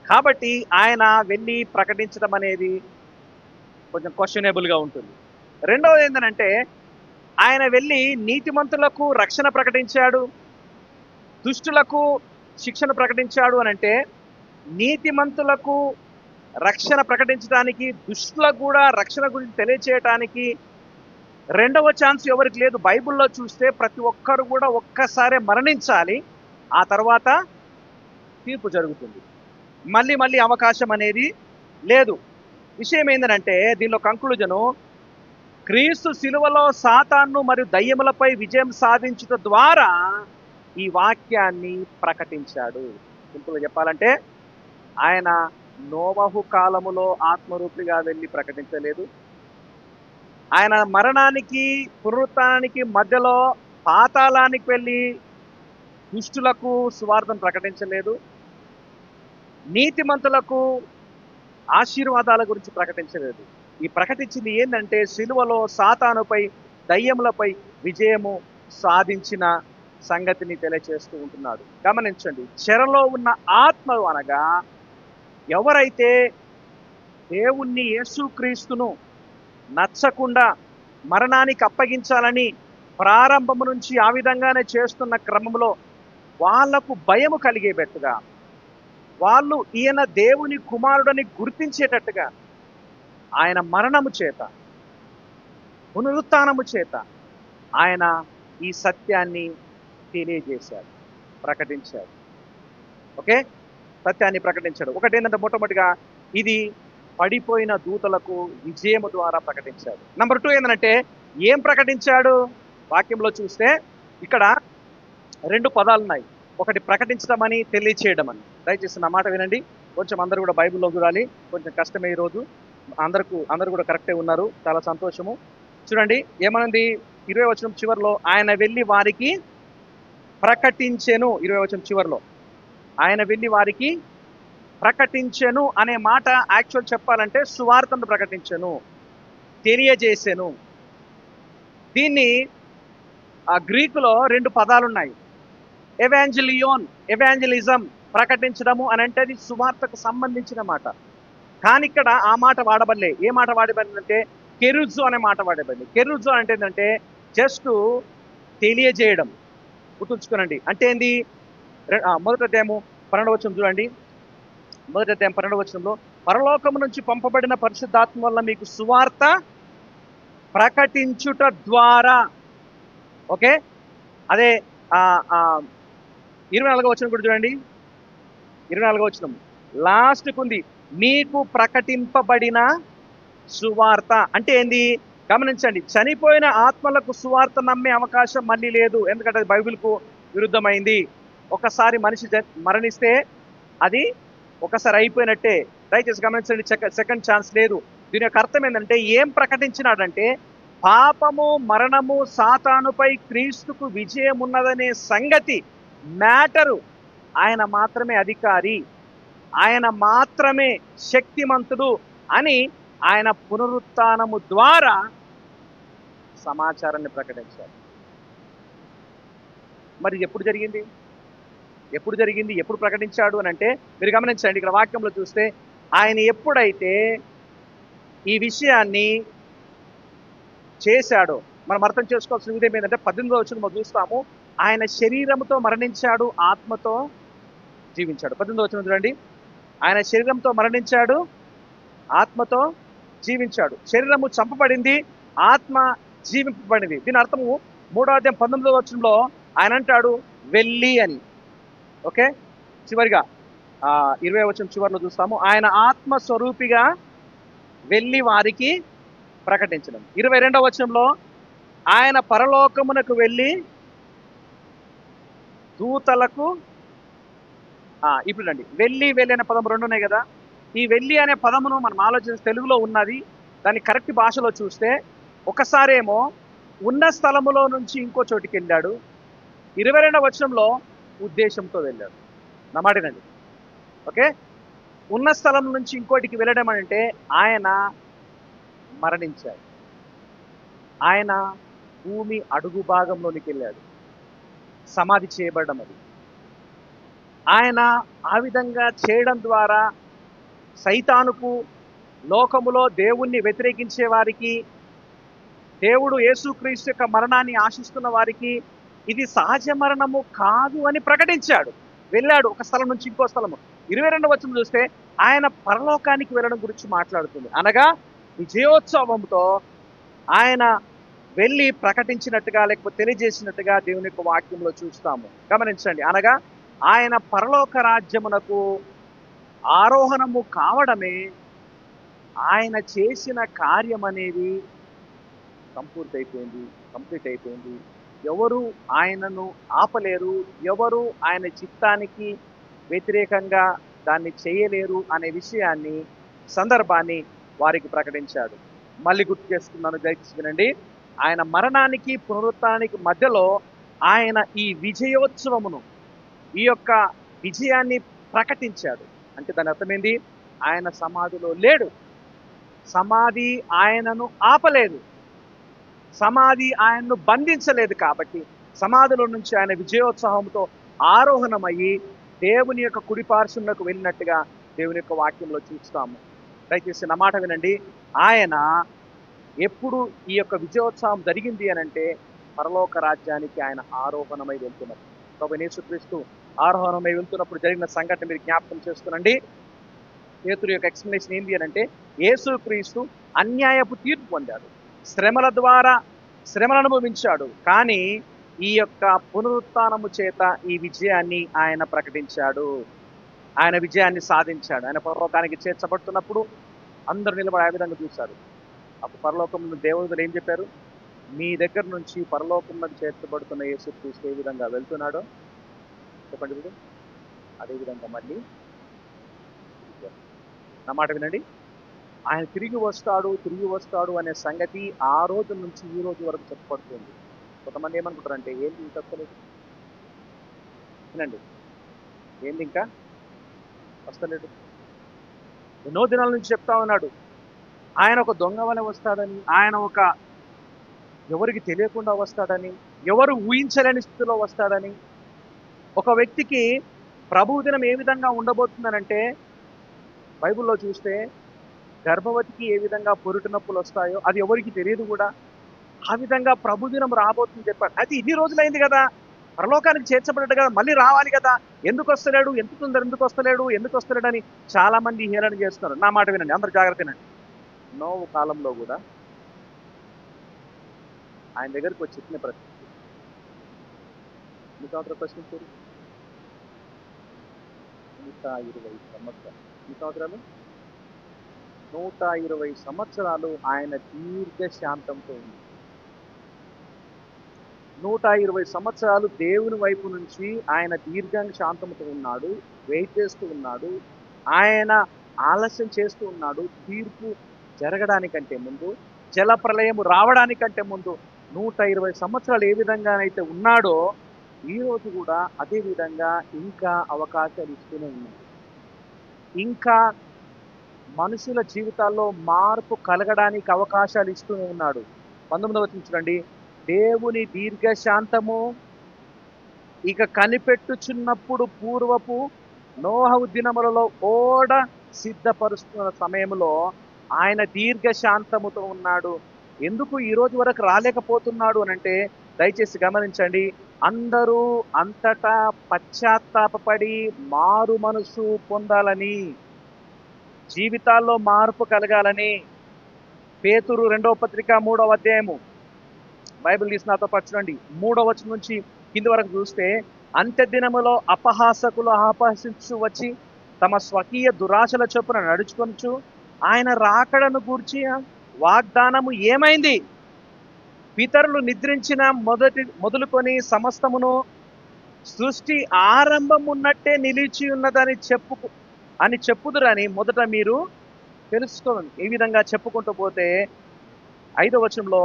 కాబట్టి ఆయన వెళ్ళి ప్రకటించడం అనేది కొంచెం క్వశ్చనబుల్గా ఉంటుంది. రెండవది ఏంటంటే ఆయన వెళ్ళి నీతిమంతులకు రక్షణ ప్రకటించాడు, దుష్టులకు శిక్షణ ప్రకటించాడు అని అంటే నీతిమంతులకు రక్షణ ప్రకటించడానికి, దుష్టులకు కూడా రక్షణ గురించి తెలియచేయటానికి రెండవ ఛాన్స్ ఎవరికి లేదు. బైబిల్లో చూస్తే ప్రతి ఒక్కరు కూడా ఒక్కసారే మరణించాలి, ఆ తర్వాత తీర్పు జరుగుతుంది. మళ్ళీ అవకాశం అనేది లేదు. విషయం ఏంటంటే దీనిలో కంక్లూజను, క్రీస్తు శిలువలో సాతాను మరియు దయ్యములపై విజయం సాధించుట ద్వారా ఈ వాక్యాన్ని ప్రకటించాడు. సింపుల్గా చెప్పాలంటే ఆయన నోవహు కాలములో ఆత్మరూపిగా వెళ్ళి ప్రకటించలేదు. ఆయన మరణానికి పునరుత్థానానికి మధ్యలో పాతాళానికి వెళ్ళి దుష్టులకు సువార్తను ప్రకటించలేదు. నీతిమంతులకు ఆశీర్వాదాల గురించి ప్రకటించలేదు. ఈ ప్రకటించింది ఏంటంటే సిలువలో సాతానుపై దయ్యములపై విజయము సాధించిన సంగతిని తెలియచేస్తూ ఉంటున్నాడు. గమనించండి, చెరలో ఉన్న ఆత్మలు అనగా ఎవరైతే దేవుణ్ణి, యేసుక్రీస్తును నచ్చకుండా మరణానికి అప్పగించాలని ప్రారంభము నుంచి ఆ విధంగానే చేస్తున్న క్రమంలో వాళ్లకు భయము కలిగేటట్టుగా, వాళ్ళు ఈయన దేవుని కుమారుడని గుర్తించేటట్టుగా ఆయన మరణము చేత, పునరుత్థానము చేత ఆయన ఈ సత్యాన్ని తెలియజేశాడు, ప్రకటించాడు. ఓకే, సత్యాన్ని ప్రకటించాడు. ఒకటి ఏంటంటే, మొట్టమొదటిగా ఇది పడిపోయిన దూతలకు విజయము ద్వారా ప్రకటించాడు. నెంబర్ 2 ఏంటంటే, ఏం ప్రకటించాడు? వాక్యంలో చూస్తే ఇక్కడ 2 పదాలు ఉన్నాయి. ఒకటి ప్రకటించడం అని, తెలియచేయడం అని. దయచేసి నా మాట వినండి. కొంచెం అందరూ కూడా బైబిల్లో చూడాలి. కొంచెం కష్టమే ఈరోజు. అందరూ కూడా కరెక్టే ఉన్నారు, చాలా సంతోషము. చూడండి ఏమనుంది 20వ వచనం చివరిలో, ఆయన వెళ్ళి వారికి ప్రకటించెను. 20వ వచనం చివరిలో ఆయన వెళ్ళి వారికి ప్రకటించెను అనే మాట యాక్చువల్ చెప్పాలంటే సువార్తను ప్రకటించెను, తెలియజేసెను. దీన్ని ఆ గ్రీకులో 2 పదాలు ఉన్నాయి. ఎవాంజలియోన్, ఎవాంజలిజం, ప్రకటించడము అని అంటే అది సువార్తకు సంబంధించిన మాట. కానీ ఇక్కడ ఆ మాట వాడబడలే. ఏ మాట వాడబడిందంటే కెరుజు అనే మాట వాడబడింది. కెరుజు అంటే ఏంటంటే జస్ట్ తెలియజేయడం. గుర్తుంచుకోనండి. అంటే ఏంది? మొదటి అధ్యాయము 12వ వచనం చూడండి. మొదటి అధ్యాయం 12వ వచనంలో, పరలోకము నుంచి పంపబడిన పరిశుద్ధాత్మ వల్ల మీకు సువార్త ప్రకటించుట ద్వారా. ఓకే, అదే 24వ వచనం కూడా చూడండి. 24వ వచనం లాస్ట్కు ఉంది, మీకు ప్రకటింపబడిన సువార్త. అంటే ఏంది? గమనించండి, చనిపోయిన ఆత్మలకు సువార్త నమ్మే అవకాశం మళ్ళీ లేదు. ఎందుకంటే అది బైబిల్కు విరుద్ధమైంది. ఒకసారి మనిషి మరణిస్తే అది ఒకసారి అయిపోయినట్టే. దయచేసి గమనించండి, సెకండ్ ఛాన్స్ లేదు. దీని యొక్క అర్థం ఏంటంటే, ఏం ప్రకటించినాడంటే పాపము, మరణము, సాతానుపై క్రీస్తుకు విజయం ఉన్నదనే సంగతి, మ్యాటరు. ఆయన మాత్రమే అధికారి, ఆయన మాత్రమే శక్తిమంతుడు అని ఆయన పునరుత్థానము ద్వారా సమాచారాన్ని ప్రకటించారు. మరి ఎప్పుడు జరిగింది? ఎప్పుడు ప్రకటించాడు అని అంటే, మీరు గమనించండి, ఇక్కడ వాక్యంలో చూస్తే ఆయన ఎప్పుడైతే ఈ విషయాన్ని చేశాడో మనం అర్థం చేసుకోవాల్సిన విధం ఏంటంటే, 18వ వచనంలో చూస్తాము, ఆయన శరీరంతో మరణించాడు, ఆత్మతో జీవించాడు. 18వ వచనం చూడండి, ఆయన శరీరంతో మరణించాడు, ఆత్మతో జీవించాడు. శరీరము చంపబడింది, ఆత్మ జీవింపబడింది. దీని అర్థము 3వ అధ్యాయం 19వ వచనంలో ఆయన అంటాడు వెళ్ళి అని. ఓకే, చివరిగా 20వ వచనం చివరిలో చూస్తాము, ఆయన ఆత్మ స్వరూపిగా వెళ్ళి వారికి ప్రకటించడం. 22వ వచనంలో ఆయన పరలోకమునకు వెళ్ళి దూతలకు, ఇప్పుడు అండి వెళ్ళి అనే పదం 2 ఉన్నాయి కదా. ఈ వెళ్ళి అనే పదమును మనం ఆలోచించి తెలుగులో ఉన్నది, దాన్ని కరెక్ట్ భాషలో చూస్తే ఒకసారేమో ఉన్న స్థలములో నుంచి ఇంకో చోటికి వెళ్ళాడు, 22వ వచనంలో ఉద్దేశంతో వెళ్ళాడు. నమ్మాడినండి. ఓకే, ఉన్న స్థలం నుంచి ఇంకోటికి వెళ్ళడం అంటే ఆయన మరణించాడు, ఆయన భూమి అడుగు భాగంలోనికి వెళ్ళాడు, సమాధి చేయబడడం. అది ఆయన ఆ విధంగా చేయడం ద్వారా సైతానుకు, లోకములో దేవుణ్ణి వ్యతిరేకించే వారికి, దేవుడు యేసుక్రీస్తు యొక్క మరణాన్ని ఆశిస్తున్న వారికి ఇది సహజ మరణము కాదు అని ప్రకటించాడు. వెళ్ళాడు ఒక స్థలం నుంచి ఇంకో స్థలము. 22వ వచనం చూస్తే ఆయన పరలోకానికి వెళ్ళడం గురించి మాట్లాడుతుంది. అనగా విజయోత్సవంతో ఆయన వెళ్ళి ప్రకటించినట్టుగా, లేకపోతే తెలియజేసినట్టుగా దేవుని యొక్క వాక్యంలో చూస్తాము. గమనించండి, అనగా ఆయన పరలోక రాజ్యమునకు ఆరోహణము కావడమే ఆయన చేసిన కార్యం అనేది కంప్లీట్ అయిపోయింది. ఎవరు ఆయనను ఆపలేరు, ఎవరు ఆయన చిత్తానికి వ్యతిరేకంగా దాన్ని చేయలేరు అనే విషయాన్ని, సందర్భాన్ని వారికి ప్రకటించాడు. మళ్ళీ గుర్తు చేస్తున్నాను, దయచేసి వినండి. ఆయన మరణానికి పునరుత్థానానికి మధ్యలో ఆయన ఈ విజయోత్సవమును, ఈ యొక్క విజయాన్ని ప్రకటించాడు. అంటే దాని అర్థమైంది, ఆయన సమాధిలో లేడు, సమాధి ఆయనను ఆపలేదు, సమాధి ఆయన్ను బంధించలేదు. కాబట్టి సమాధిలో నుంచి ఆయన విజయోత్సాహంతో ఆరోహణమయ్యి దేవుని యొక్క కుడి పార్శ్వంలోకి వెళ్ళినట్టుగా దేవుని యొక్క వాక్యంలో చూస్తాము. దయచేసి నా మాట వినండి. ఆయన ఎప్పుడు ఈ యొక్క విజయోత్సవం జరిగింది అని అంటే పరలోక రాజ్యానికి ఆయన ఆరోహణమై వెళ్తున్నారు. ప్రభువైన యేసుక్రీస్తు ఆరోహణమై వెళ్తున్నప్పుడు జరిగిన సంఘటన మీరు జ్ఞాపకం చేసుకునండి. పేతురు యొక్క ఎక్స్ప్లెనేషన్ ఏంటి అని అంటే, యేసుక్రీస్తు అన్యాయపు తీర్పు పొందాడు, శ్రమల ద్వారా శ్రమలు అనుభవించాడు, కానీ ఈ యొక్క పునరుత్థానము చేత ఈ విజయాన్ని ఆయన ప్రకటించాడు, ఆయన విజయాన్ని సాధించాడు. ఆయన పరలోకానికి చేర్చబడుతున్నప్పుడు అందరూ నిలబడి ఆ విధంగా చూశారు. అప్పుడు పరలోకంలో దేవుడు ఏం చెప్పారు? మీ దగ్గర నుంచి పరలోకంలోకి చేర్చబడుతున్న యేసుక్రీస్తు ఏ విధంగా వెళ్తున్నాడో చెప్పండి మీరు, అదేవిధంగా మళ్ళీ నా మాట వినండి. ఆయన తిరిగి వస్తాడు అనే సంగతి ఆ రోజు నుంచి ఈ రోజు వరకు చెప్పబడుతుంది. కొంతమంది ఏమనుకుంటారంటే, ఏంటి ఇంకా వస్తలేదు, వినండి, ఏంటి ఇంకా వస్తలేడు. ఎన్నో దినాల నుంచి చెప్తా ఉన్నాడు ఆయన ఒక దొంగ వలె వస్తాడని, ఆయన ఒక ఎవరికి తెలియకుండా వస్తాడని, ఎవరు ఊహించలేని స్థితిలో వస్తాడని. ఒక వ్యక్తికి ప్రభువు దినం ఏ విధంగా ఉండబోతుందనంటే, బైబిల్లో చూస్తే గర్భవతికి ఏ విధంగా పొరుటు నొప్పులు వస్తాయో అది ఎవరికి తెలియదు కూడా, ఆ విధంగా ప్రభుదినం రాబోతుంది చెప్పాడు. అది ఇన్ని రోజులైంది కదా, పరలోకానికి చేర్చబడ్డాడు కదా, మళ్ళీ రావాలి కదా, ఎందుకు వస్తలేడు, ఎందుకు వస్తలేడు అని చాలా మంది హేళన చేస్తున్నారు. నా మాట వినండి, అందరు జాగ్రత్త వినండి. నోవు కాలంలో కూడా ఆయన దగ్గరికి వచ్చి చెప్పిన ప్రశ్న, ఎన్ని సంవత్సరాలు ప్రశ్నించారు? 120 సంవత్సరాలు. ఎన్ని సంవత్సరాలు? 120 సంవత్సరాలు ఆయన దీర్ఘశాంతంతో ఉంది. 120 సంవత్సరాలు దేవుని వైపు నుంచి ఆయన దీర్ఘంగా శాంతంతో ఉన్నాడు, వెయిట్ చేస్తూ ఉన్నాడు, ఆయన ఆలస్యం చేస్తూ ఉన్నాడు. తీర్పు జరగడానికంటే ముందు, జల ప్రళయము రావడానికంటే ముందు 120 సంవత్సరాలు ఏ విధంగానైతే ఉన్నాడో ఈ రోజు కూడా అదే విధంగా ఇంకా అవకాశాలు ఇస్తూనే ఉన్నాయి. ఇంకా మనుషుల జీవితాల్లో మార్పు కలగడానికి అవకాశాలు ఇస్తూనే ఉన్నాడు. 19వ వచనం చూడండి. దేవుని దీర్ఘశాంతము ఇక కనిపెట్టుచున్నప్పుడు పూర్వపు నోహవు దినములలో ఓడ సిద్ధపరుస్తున్న సమయంలో ఆయన దీర్ఘశాంతముతో ఉన్నాడు. ఎందుకు ఈ రోజు వరకు రాలేకపోతున్నాడు అని అంటే, దయచేసి గమనించండి, అందరూ అంతటా పశ్చాత్తాపపడి మారు మనసు పొందాలని, జీవితాల్లో మార్పు కలగాలని. పేతురు 2వ పత్రిక 3వ అధ్యాయము, బైబిల్ తీసి నాతో పరచండి, 3వ వచనం నుంచి కింది వరకు చూస్తే, అంత్య దినములో అపహాసకులు అపహసించు వచ్చి తమ స్వకీయ దురాశల చొప్పున నడుచుకొనుచు ఆయన రాకడను గూర్చి వాగ్దానము ఏమైంది? పితరులు నిద్రించిన మొదలుకొని సమస్తమును సృష్టి ఆరంభం ఉన్నట్టే నిలిచి ఉన్నదని చెప్పుదురని మొదట మీరు తెలుసుకోండి. ఈ విధంగా చెప్పుకుంటూ పోతే 5వ వచనంలో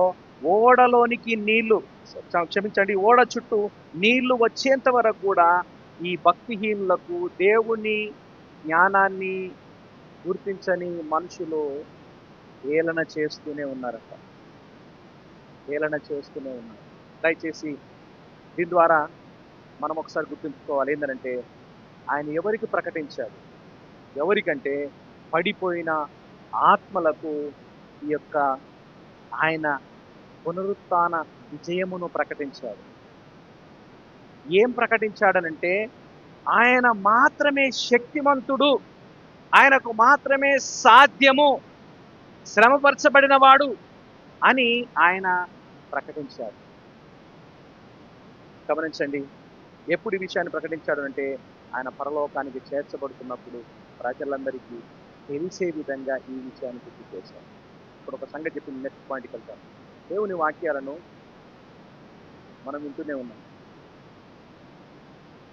ఓడలోనికి నీళ్లు, ఓడ చుట్టూ నీళ్లు వచ్చేంత వరకు కూడా ఈ భక్తిహీనులకు దేవుని జ్ఞానాన్ని గుర్తించని మనుషులు ఏలన చేస్తూనే ఉన్నారట, ఏలన చేస్తూనే ఉన్నారు. దయచేసి దీని ద్వారా మనం ఒకసారి గుర్తుంచుకోవాలి ఏంటంటే, ఆయన ఎవరికి ప్రకటించాడు? ఎవరికంటే పడిపోయిన ఆత్మలకు ఈ యొక్క ఆయన పునరుత్థాన విజయమును ప్రకటించాడు. ఏం ప్రకటించాడనంటే, ఆయన మాత్రమే శక్తిమంతుడు, ఆయనకు మాత్రమే సాధ్యము, శ్రమపరచబడిన వాడు అని ఆయన ప్రకటించాడు. గమనించండి, ఎప్పుడు ఈ విషయాన్ని ప్రకటించాడు అంటే, ఆయన పరలోకానికి చేర్చబడుతున్నప్పుడు ప్రజలందరికీ తెలిసే విధంగా ఈ విషయాన్ని గుర్తు చేశారు. ఇప్పుడు ఒక సంగతి చెప్పి నెక్స్ట్ పాయింట్కి వెళ్తాం. దేవుని వాక్యాలను మనం వింటూనే ఉన్నాం,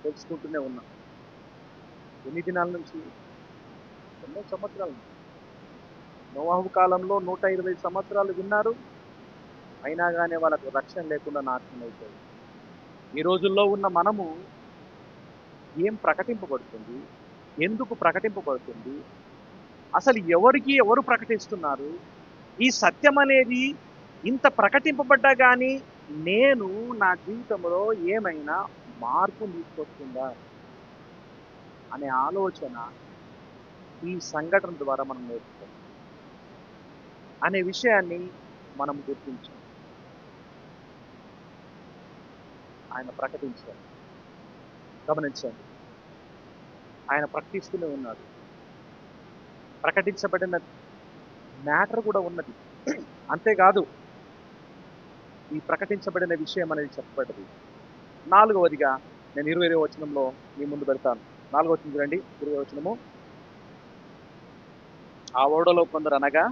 తెలుసుకుంటూనే ఉన్నాం. ఎన్ని దినాల నుంచి? ఎన్నో సంవత్సరాలు. నోవాహు కాలంలో 120 సంవత్సరాలు విన్నారు, అయినా కానీ వాళ్ళకు రక్షణ లేకుండా నాశనం అయిపోయింది. ఈ రోజుల్లో ఉన్న మనము ఏం ప్రకటింపబడుతుంది, ఎందుకు ప్రకటింపబడుతుంది, అసలు ఎవరికి ఎవరు ప్రకటిస్తున్నారు, ఈ సత్యం అనేది ఇంత ప్రకటింపబడ్డా కానీ నేను నా జీవితంలో ఏమైనా మార్పు తీసుకొస్తుందా అనే ఆలోచన ఈ సంఘటన ద్వారా మనం నేర్చుకోవాలి అనే విషయాన్ని మనం గుర్తించాం. ఆయన ప్రకటించారు, గమనించండి. ఆయన ప్రకటిస్తూనే ఉన్నాడు. ప్రకటించబడిన మ్యాటర్ కూడా ఉన్నది. అంతేకాదు, ఈ ప్రకటించబడిన విషయం అనేది చెప్పబడ్డది. 4వదిగా నేను 20వ వచనంలో మీ ముందు పెడతాను. 4వ వచనం చూడండి. 20వ వచనము. ఆ ఓడలో కొందరు అనగా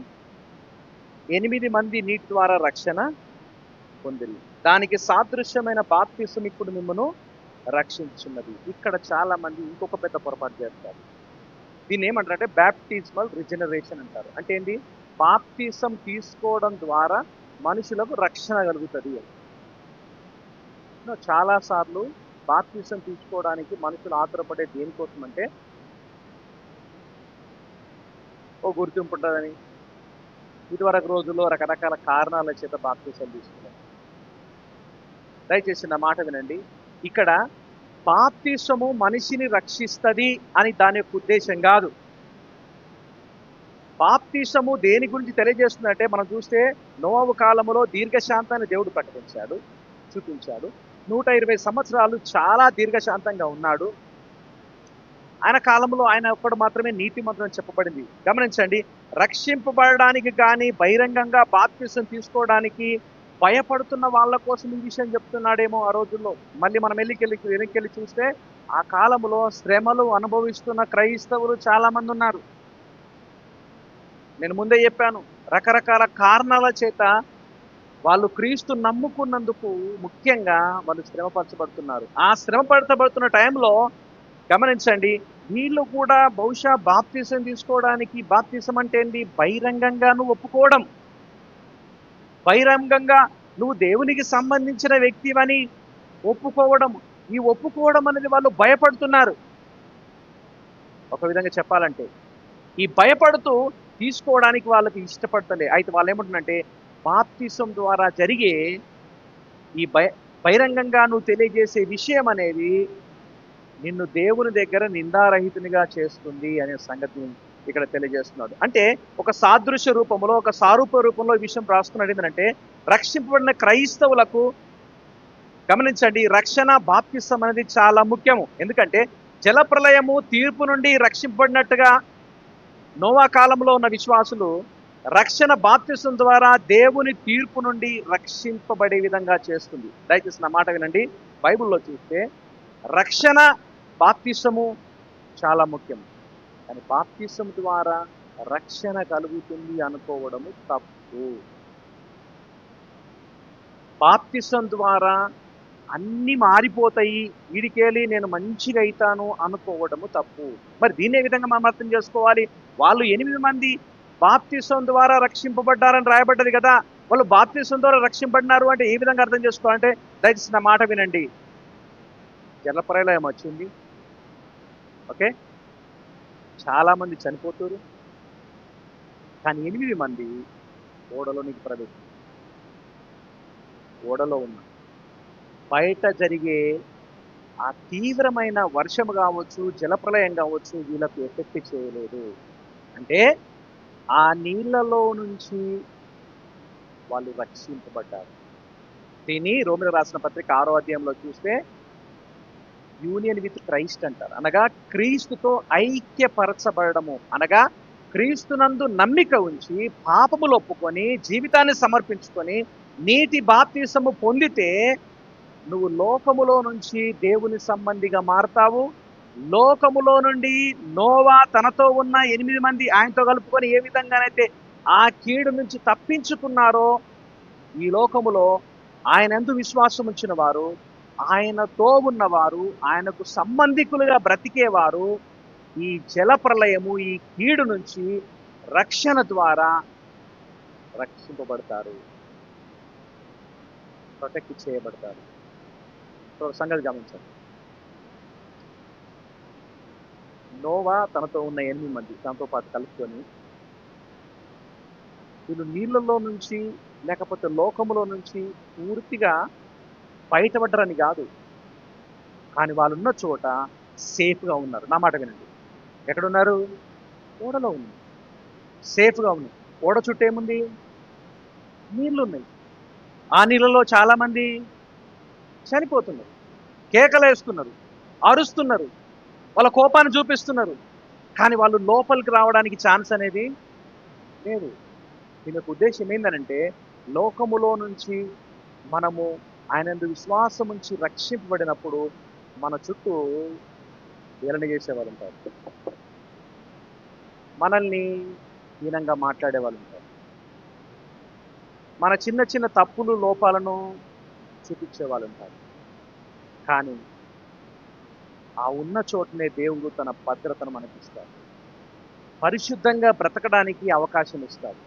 8 మంది నీటి ద్వారా రక్షణ పొందిరి. దానికి సాదృశ్యమైన బాప్తిసం ఇప్పుడు మిమ్మను రక్షించున్నది. ఇక్కడ చాలా మంది ఇంకొక పెద్ద పొరపాటు చేస్తారు. దీన్ని ఏమంటారంటే బ్యాప్టిజమల్ రిజనరేషన్ అంటారు. అంటే ఏంటి? బాప్తిసం తీసుకోవడం ద్వారా మనుషులకు రక్షణ కలుగుతుంది అని. చాలా సార్లు బాప్తిసం తీసుకోవడానికి మనుషులు ఆతురపడే దేనికోసం అంటే ఓ గుర్తింపు ఉంటుందని, ఇదివరకు రోజుల్లో రకరకాల కారణాల చేత బాప్తిసం తీసుకున్నారు. దయచేసి నా మాట వినండి. ఇక్కడ బాప్తిసము మనిషిని రక్షిస్తుంది అని దాని యొక్క ఉద్దేశం కాదు. బాప్తిసము దేని గురించి తెలియజేస్తుందంటే, మనం చూస్తే నోవహు కాలములో దీర్ఘశాంతాన్ని దేవుడు ప్రకటించాడు, చూపించాడు. 120 సంవత్సరాలు చాలా దీర్ఘశాంతంగా ఉన్నాడు. ఆయన కాలంలో ఆయన ఒక్కడు మాత్రమే నీతిమంతుడని చెప్పబడింది. గమనించండి, రక్షింపబడడానికి కానీ బహిరంగంగా బాప్తిసం తీసుకోవడానికి భయపడుతున్న వాళ్ళ కోసం ఈ విషయం చెప్తున్నాడేమో ఆ రోజుల్లో. మళ్ళీ మనం వెనక్కి చూస్తే ఆ కాలంలో శ్రమలు అనుభవిస్తున్న క్రైస్తవులు చాలా మంది ఉన్నారు. నేను ముందే చెప్పాను, రకరకాల కారణాల చేత వాళ్ళు క్రీస్తు నమ్ముకున్నందుకు ముఖ్యంగా వాళ్ళు శ్రమపరచబడుతున్నారు. ఆ శ్రమపరచబడుతున్న టైంలో గమనించండి, వీళ్ళు కూడా బహుశా బాప్తిసం తీసుకోవడానికి, బాప్తిసం అంటే ఏంటి? బహిరంగంగా నువ్వు ఒప్పుకోవడం, బహిరంగంగా నువ్వు దేవునికి సంబంధించిన వ్యక్తివని ఒప్పుకోవడం. ఈ ఒప్పుకోవడం అనేది వాళ్ళు భయపడుతున్నారు. ఒక విధంగా చెప్పాలంటే ఈ భయపడుతూ తీసుకోవడానికి వాళ్ళకి ఇష్టపడతలే. అయితే వాళ్ళు ఏమంటున్నారంటే, బాప్తిసం ద్వారా జరిగే ఈ బహిరంగంగా నువ్వు తెలియజేసే విషయం అనేది నిన్ను దేవుని దగ్గర నిందారహితునిగా చేస్తుంది అనే సంగతిని ఇక్కడ తెలియజేస్తున్నాడు. అంటే ఒక సాదృశ్య రూపంలో, ఒక సారూప రూపంలో ఈ విషయం రాసుకున్నాడు. ఏంటంటే, రక్షింపబడిన క్రైస్తవులకు గమనించండి, రక్షణ బాప్తిసం అనేది చాలా ముఖ్యము. ఎందుకంటే జలప్రలయము తీర్పు నుండి రక్షింపబడినట్టుగా నోవా కాలంలో ఉన్న విశ్వాసులు రక్షణ బాప్తిసం ద్వారా దేవుని తీర్పు నుండి రక్షింపబడే విధంగా చేస్తుంది. దయచేసి నా మాట వినండి. బైబిల్లో చూస్తే రక్షణ బాప్తిసము చాలా ముఖ్యం. కానీ బాప్తిసం ద్వారా రక్షణ కలుగుతుంది అనుకోవడము తప్పు. బాప్తిసం ద్వారా అన్ని మారిపోతాయి, వీడికెళ్ళి నేను మంచిగా అవుతాను అనుకోవడము తప్పు. మరి దీన్ని ఏ విధంగా మనం అర్థం చేసుకోవాలి? వాళ్ళు 8 మంది బాప్తిసం ద్వారా రక్షింపబడ్డారని రాయబడ్డది కదా. వాళ్ళు బాప్తిసం ద్వారా రక్షింపబడినారు అంటే ఏ విధంగా అర్థం చేసుకోవాలంటే, దయచేసి నా మాట వినండి. జలప్రలయం వచ్చింది, ఓకే, చాలా మంది చనిపోతారు. కానీ 8 మంది ఓడలోనికి ప్రవేశించారు. ఓడలో ఉన్నారు. బయట జరిగే ఆ తీవ్రమైన వర్షం కావచ్చు, జలప్రలయం కావచ్చు, వీళ్ళకు ఎఫెక్ట్ చేయలేదు. అంటే ఆ నీళ్లలో నుంచి వాళ్ళు రక్షింపబడ్డారు. దీన్ని రోమిలకు రాసిన పత్రిక 6వ అధ్యాయంలో చూస్తే యూనియన్ విత్ క్రైస్ట్ అంటారు. అనగా క్రీస్తుతో ఐక్యపరచబడము. అనగా క్రీస్తునందు నమ్మిక ఉంచి పాపములు ఒప్పుకొని జీవితాన్ని సమర్పించుకొని నీటి బాప్తిసము పొందితే నువ్వు లోకములో నుంచి దేవుని సంబంధిగా మారతావు. లోకములో నుండి నోవా తనతో ఉన్న 8 మంది ఆయనతో కలుపుకొని ఏ విధంగానైతే ఆ కీడు నుంచి తప్పించుకున్నారో, ఈ లోకములో ఆయనందు విశ్వాసం ఉంచిన వారు, ఆయనతో ఉన్నవారు, ఆయనకు సంబంధికులుగా బ్రతికేవారు ఈ జల ప్రళయము, ఈ కీడు నుంచి రక్షణ ద్వారా రక్షింపబడతారు, ప్రొటెక్ట్ చేయబడతారు. సంగతి గమనించండి. నోవా తనతో ఉన్న 8 మంది తనతో పాటు కలుపుకొని వీళ్ళు నీళ్ళలో నుంచి లేకపోతే లోకములో నుంచి పూర్తిగా బయటపడ్డరని కాదు, కానీ వాళ్ళు ఉన్న చోట సేఫ్గా ఉన్నారు. నా మాట వినండి. ఎక్కడున్నారు? ఓడలో ఉన్నారు, సేఫ్గా ఉన్నారు. ఓడ చుట్టూ ఏముంది? నీళ్లు ఉన్నాయి. ఆ నీళ్ళలో చాలా మంది చనిపోతున్నారు, కేకలేస్తున్నారు, అరుస్తున్నారు, వాళ్ళ కోపాన్ని చూపిస్తున్నారు. కానీ వాళ్ళు లోపలికి రావడానికి ఛాన్స్ అనేది లేదు. దీని యొక్క ఉద్దేశం ఏంటంటే, లోకములో నుంచి మనము ఆయనందు విశ్వాసం ఉంచి రక్షింపబడినప్పుడు మన చుట్టూ ఏలన చేసేవాళ్ళు ఉంటారు, మనల్ని హీనంగా మాట్లాడే వాళ్ళు ఉంటారు, మన చిన్న చిన్న తప్పులు లోపాలను చూపించే వాళ్ళు ఉంటారు. కానీ ఆ ఉన్న చోటనే దేవుడు తన భద్రతను మనకిస్తాడు, పరిశుద్ధంగా బ్రతకడానికి అవకాశం ఇస్తాడు.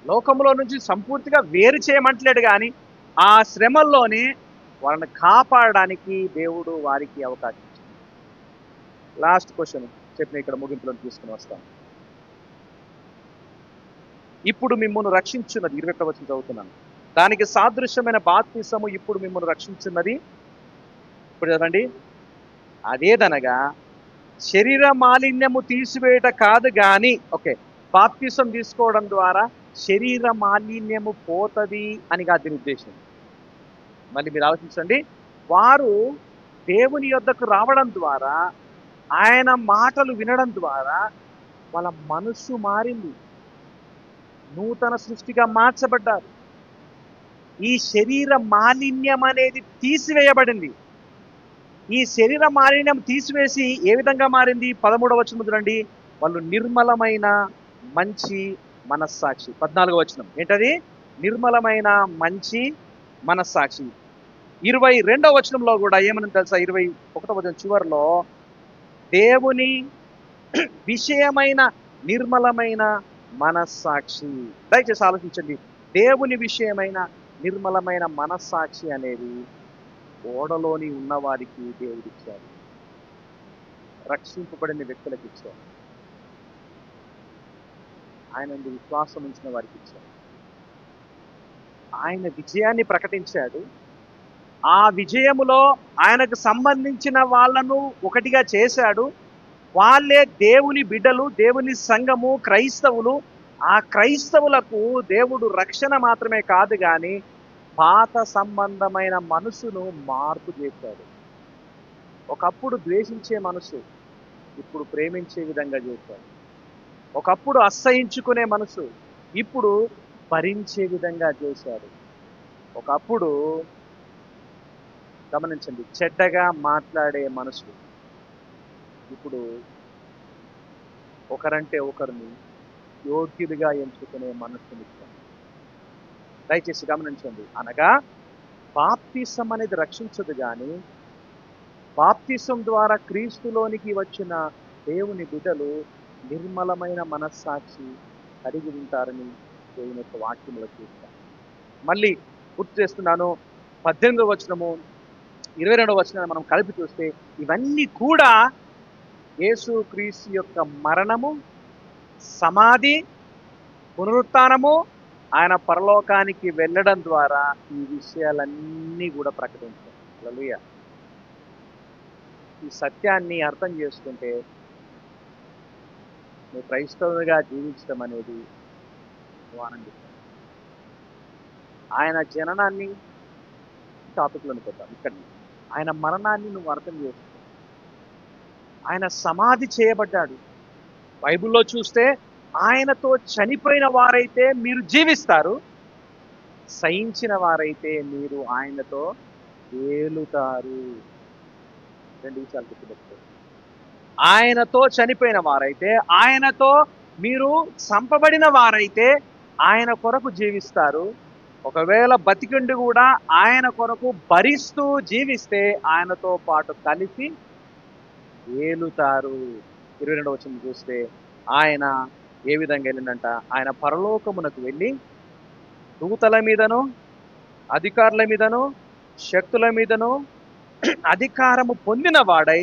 లోకంలో నుంచి సంపూర్తిగా వేరు చేయమంటలేడు, కానీ ఆ శ్రమల్లోనే వాళ్ళని కాపాడడానికి దేవుడు వారికి అవకాశం ఇచ్చాడు. లాస్ట్ క్వశ్చన్ చెప్పిన ఇక్కడ ముగింపులో తీసుకుని వస్తాను. ఇప్పుడు మిమ్మల్ని రక్షించున్నది, 21వ వచనం చదువుతున్నాను. దానికి సాదృశ్యమైన బాప్తిసము ఇప్పుడు మిమ్మల్ని రక్షించున్నది. ఇప్పుడు చదవండి. అదేదనగా శరీర మాలిన్యము తీసివేయట కాదు గాని, ఓకే, బాప్తిసం తీసుకోవడం ద్వారా శరీర మాలిన్యము పోతుంది అని కాదు దీని ఉద్దేశం. మళ్ళీ మీరు ఆలోచించండి. వారు దేవుని యొద్దకు రావడం ద్వారా, ఆయన మాటలు వినడం ద్వారా వాళ్ళ మనసు మారింది, నూతన సృష్టిగా మార్చబడ్డారు. ఈ శరీర మాలిన్యం అనేది తీసివేయబడింది. ఈ శరీర మాలిన్యం తీసివేసి ఏ విధంగా మారింది? 13వ వచనం చూడండి. వాళ్ళు నిర్మలమైన మంచి మనస్సాక్షి. 14వ వచనం ఏంటది? నిర్మలమైన మంచి మనస్సాక్షి. 22వ వచనంలో కూడా ఏమని తెలుసా? 21వ వచనం చివరిలో దేవుని విషయమైన నిర్మలమైన మనస్సాక్షి. దయచేసి ఆలోచించండి. దేవుని విషయమైన నిర్మలమైన మనస్సాక్షి అనేది ఓడలోని ఉన్నవారికి దేవుడు ఇచ్చారు, రక్షింపబడిన వ్యక్తులకు ఇచ్చారు, ఆయన విశ్వాసం ఉంచిన వారికి ఇచ్చారు. ఆయన విజయాన్ని ప్రకటించాడు. ఆ విజయములో ఆయనకు సంబంధించిన వాళ్ళను ఒకటిగా చేశాడు. వాళ్ళే దేవుని బిడ్డలు, దేవుని సంఘము, క్రైస్తవులు. ఆ క్రైస్తవులకు దేవుడు రక్షణ మాత్రమే కాదు కానీ పాత సంబంధమైన మనసును మార్పు చేశాడు. ఒకప్పుడు ద్వేషించే మనసు ఇప్పుడు ప్రేమించే విధంగా చేశాడు. ఒకప్పుడు అసహించుకునే మనసు ఇప్పుడు భరించే విధంగా చేశాడు. ఒకప్పుడు గమనించండి, చెడ్డగా మాట్లాడే మనసు ఇప్పుడు ఒకరంటే ఒకరిని యోగ్యుడిగా ఎంచుకునే మనసునిచ్చాడు. దయచేసి గమనించండి. అనగా బాప్తిసం అనేది రక్షించదు, కానీ బాప్తిసం ద్వారా క్రీస్తులోనికి వచ్చిన దేవుని బిడ్డలు నిర్మలమైన మనస్సాక్షి కలిగి ఉంటారని దేవుని యొక్క వాక్యంలో చూస్తాను. మళ్ళీ గుర్తు చేస్తున్నాను. 18వ వచనము 22వ వచనాన్ని మనం కలిపి చూస్తే ఇవన్నీ కూడా యేసు క్రీస్తు యొక్క మరణము, సమాధి, పునరుత్థానము, ఆయన పరలోకానికి వెళ్ళడం ద్వారా ఈ విషయాలన్నీ కూడా ప్రకటించారు. హల్లెలూయా. ఈ సత్యాన్ని అర్థం చేసుకుంటే నువ్వు క్రైస్తవునిగా జీవించడం అనేది నువ్వు ఆనందిస్తావు. ఆయన జననాన్ని టాపిక్లోకి వద్దాం. ఇక్కడ ఆయన మరణాన్ని నువ్వు అర్థం చేసుకో. ఆయన సమాధి చేయబడ్డాడు. బైబిల్లో చూస్తే ఆయనతో చనిపోయిన వారైతే మీరు జీవిస్తారు, సహించిన వారైతే మీరు ఆయనతో ఏలుతారు. 2 విషయాలు గుర్తుపెట్టుకోండి. ఆయనతో చనిపోయిన వారైతే, ఆయనతో మీరు చంపబడిన వారైతే ఆయన కొరకు జీవిస్తారు. ఒకవేళ బతికిండి కూడా ఆయన కొరకు భరిస్తూ జీవిస్తే ఆయనతో పాటు కలిసి ఏలుతారు. 22వ వచనం చూస్తే ఆయన ఏ విధంగా వెళ్ళిందంట? ఆయన పరలోకమునకు వెళ్ళి దూతల మీదను, అధికారుల మీదను, శక్తుల మీదను అధికారము పొందిన వాడై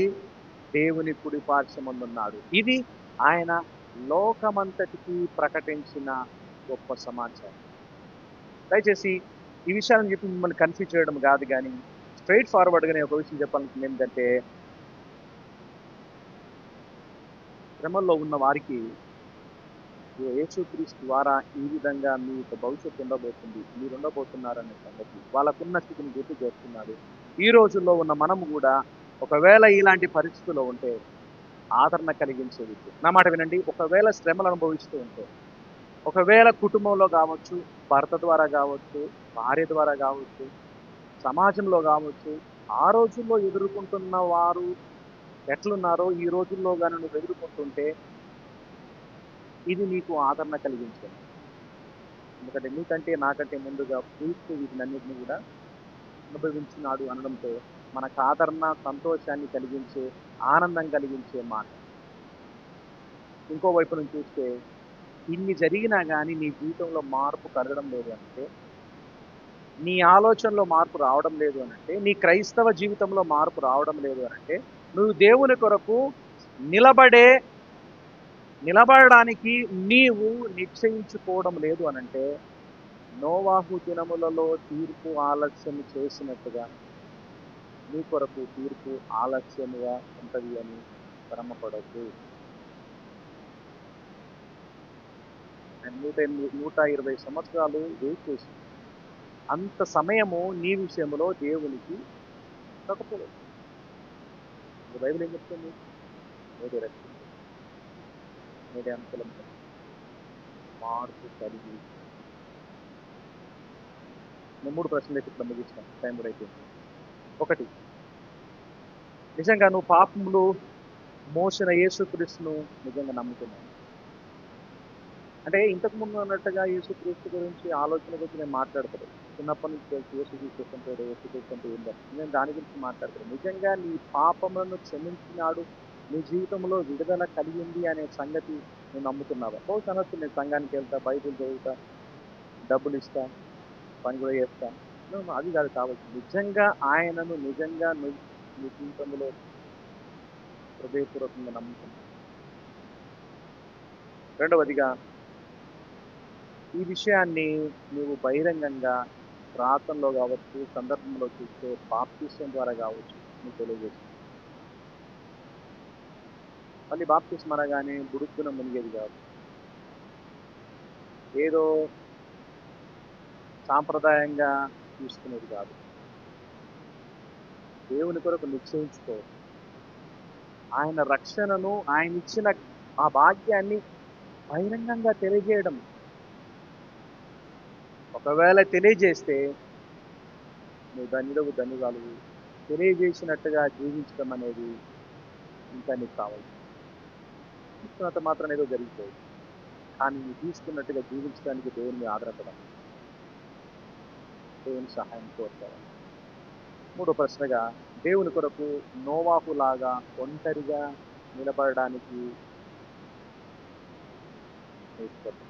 దేవుని కుడి పార్శ్వమందున్నాడు. ఇది ఆయన లోకమంతటికి ప్రకటించిన గొప్ప సమాచారం. దయచేసి ఈ విషయాలను చెప్పి మిమ్మల్ని కన్ఫ్యూజ్ చేయడం కాదు, కానీ స్ట్రైట్ ఫార్వర్డ్గా నేను ఒక విషయం చెప్పాలనుకుంది ఏంటంటే, శ్రమల్లో ఉన్న వారికి యేసుక్రీస్తు ద్వారా ఈ విధంగా మీ యొక్క భవిష్యత్తు ఉండబోతుంది, మీరు ఉండబోతున్నారనే సంగతి వాళ్ళకున్న స్థితిని గుర్తు చేస్తున్నాడు. ఈ రోజుల్లో ఉన్న మనము కూడా ఒకవేళ ఇలాంటి పరిస్థితుల్లో ఉంటే ఆదరణ కలిగించే విద్య. నా మాట వినండి, ఒకవేళ శ్రమలు అనుభవిస్తూ ఉంటే, ఒకవేళ కుటుంబంలో కావచ్చు, భర్త ద్వారా కావచ్చు, భార్య ద్వారా కావచ్చు, సమాజంలో కావచ్చు, ఆ రోజుల్లో ఎదుర్కొంటున్న వారు ఎట్లున్నారో ఈ రోజుల్లో కానీ నువ్వు ఎదుర్కొంటుంటే ఇది నీకు ఆదరణ కలిగించింది. ఎందుకంటే నీకంటే నాకంటే ముందుగా క్రీస్తు వీటినన్నింటినీ కూడా అనుభవించినాడు అనడంతో మనకు ఆదరణ, సంతోషాన్ని కలిగించే, ఆనందం కలిగించే మాట. ఇంకో వైపు నుంచి చూస్తే, ఇన్ని జరిగినా కానీ నీ జీవితంలో మార్పు కలగడం లేదు అంటే, నీ ఆలోచనలో మార్పు రావడం లేదు అనంటే, నీ క్రైస్తవ జీవితంలో మార్పు రావడం లేదు అనంటే, నువ్వు దేవుని కొరకు నిలబడడానికి నీవు నిశ్చయించుకోవడం లేదు అనంటే, నోవాహు దినములలో తీర్పు ఆలస్యం చేసినట్టుగా నీ కొరకు తీర్పు ఆలస్యముగా ఉంటది అని భ్రమపడద్దు. 120 సంవత్సరాలు వెయిట్ చేసి అంత సమయము నీ విషయంలో దేవునికి ఉండకపోలేదు. బైబిల్ ఏం చెప్తుంది? నేటి రక్షణ, నేటి అనుకూలం మార్పు కలిగి. నేను 3 ప్రశ్నలు అయితే ఇప్పుడు ముగిస్తాను, టైం కూడా అయిపోయింది. 1, నిజంగా నువ్వు పాపములు మోసిన యేసుక్రీస్తును నిజంగా నమ్ముతున్నాను అంటే, ఇంతకు ముందు అన్నట్టుగా యేసుక్రీస్తు గురించి ఆలోచన గురించి నేను మాట్లాడతాను. చిన్నప్పటి నుంచి తెలుసు యేసుక్రీస్తు ఏంటంటే నేను దాని గురించి మాట్లాడతాను. నిజంగా నీ పాపములను క్షమించినాడు, నీ జీవితంలో విడుదల కలిగింది అనే సంగతి నువ్వు నమ్ముతున్నావా? బహుశా అనొచ్చు, నేను సంఘానికి వెళ్తా, బైబిల్ చదువుతా, డబ్బులు ఇస్తా, పని కూడా చేస్తా. అది కాదు కావచ్చు. నిజంగా ఆయనను నిజంగా నువ్వు నీ జీవితంలో హృదయపూర్వకంగా నమ్ముతున్నావు. రెండవదిగా, ఈ విషయాన్ని నువ్వు బహిరంగంగా ప్రార్థనలో కావచ్చు, సందర్భంలో చూస్తే బాప్తిస్మం ద్వారా కావచ్చు నువ్వు తెలియజేస్తుంది. మళ్ళీ బాప్తిస్మం అనగానే బుడుక్కున మునిగేది కాదు, ఏదో సాంప్రదాయంగా తీసుకునేది కాదు. దేవుని కొరకు నిశ్చయించుకో, ఆయన రక్షణను, ఆయన ఇచ్చిన ఆ భాగ్యాన్ని బహిరంగంగా తెలియజేయడం. ఒకవేళ తెలియజేస్తే నువ్వు ధన్యురాలు. తెలియజేసినట్టుగా జీవించడం అనేది ఇంకా నీకు కావాలి. తీసుకున్నంత మాత్రం ఏదో జరిగిపోయి, కానీ నువ్వు తీసుకున్నట్టుగా జీవించడానికి దేవుని ఆధారపడాలి, దేవుని సహాయం కోరుకోవాలి. 3వ ప్రశ్నగా, దేవుని కొరకు నోవాహు లాగా ఒంటరిగా నిలబడడానికి నేర్చుకోవాలి.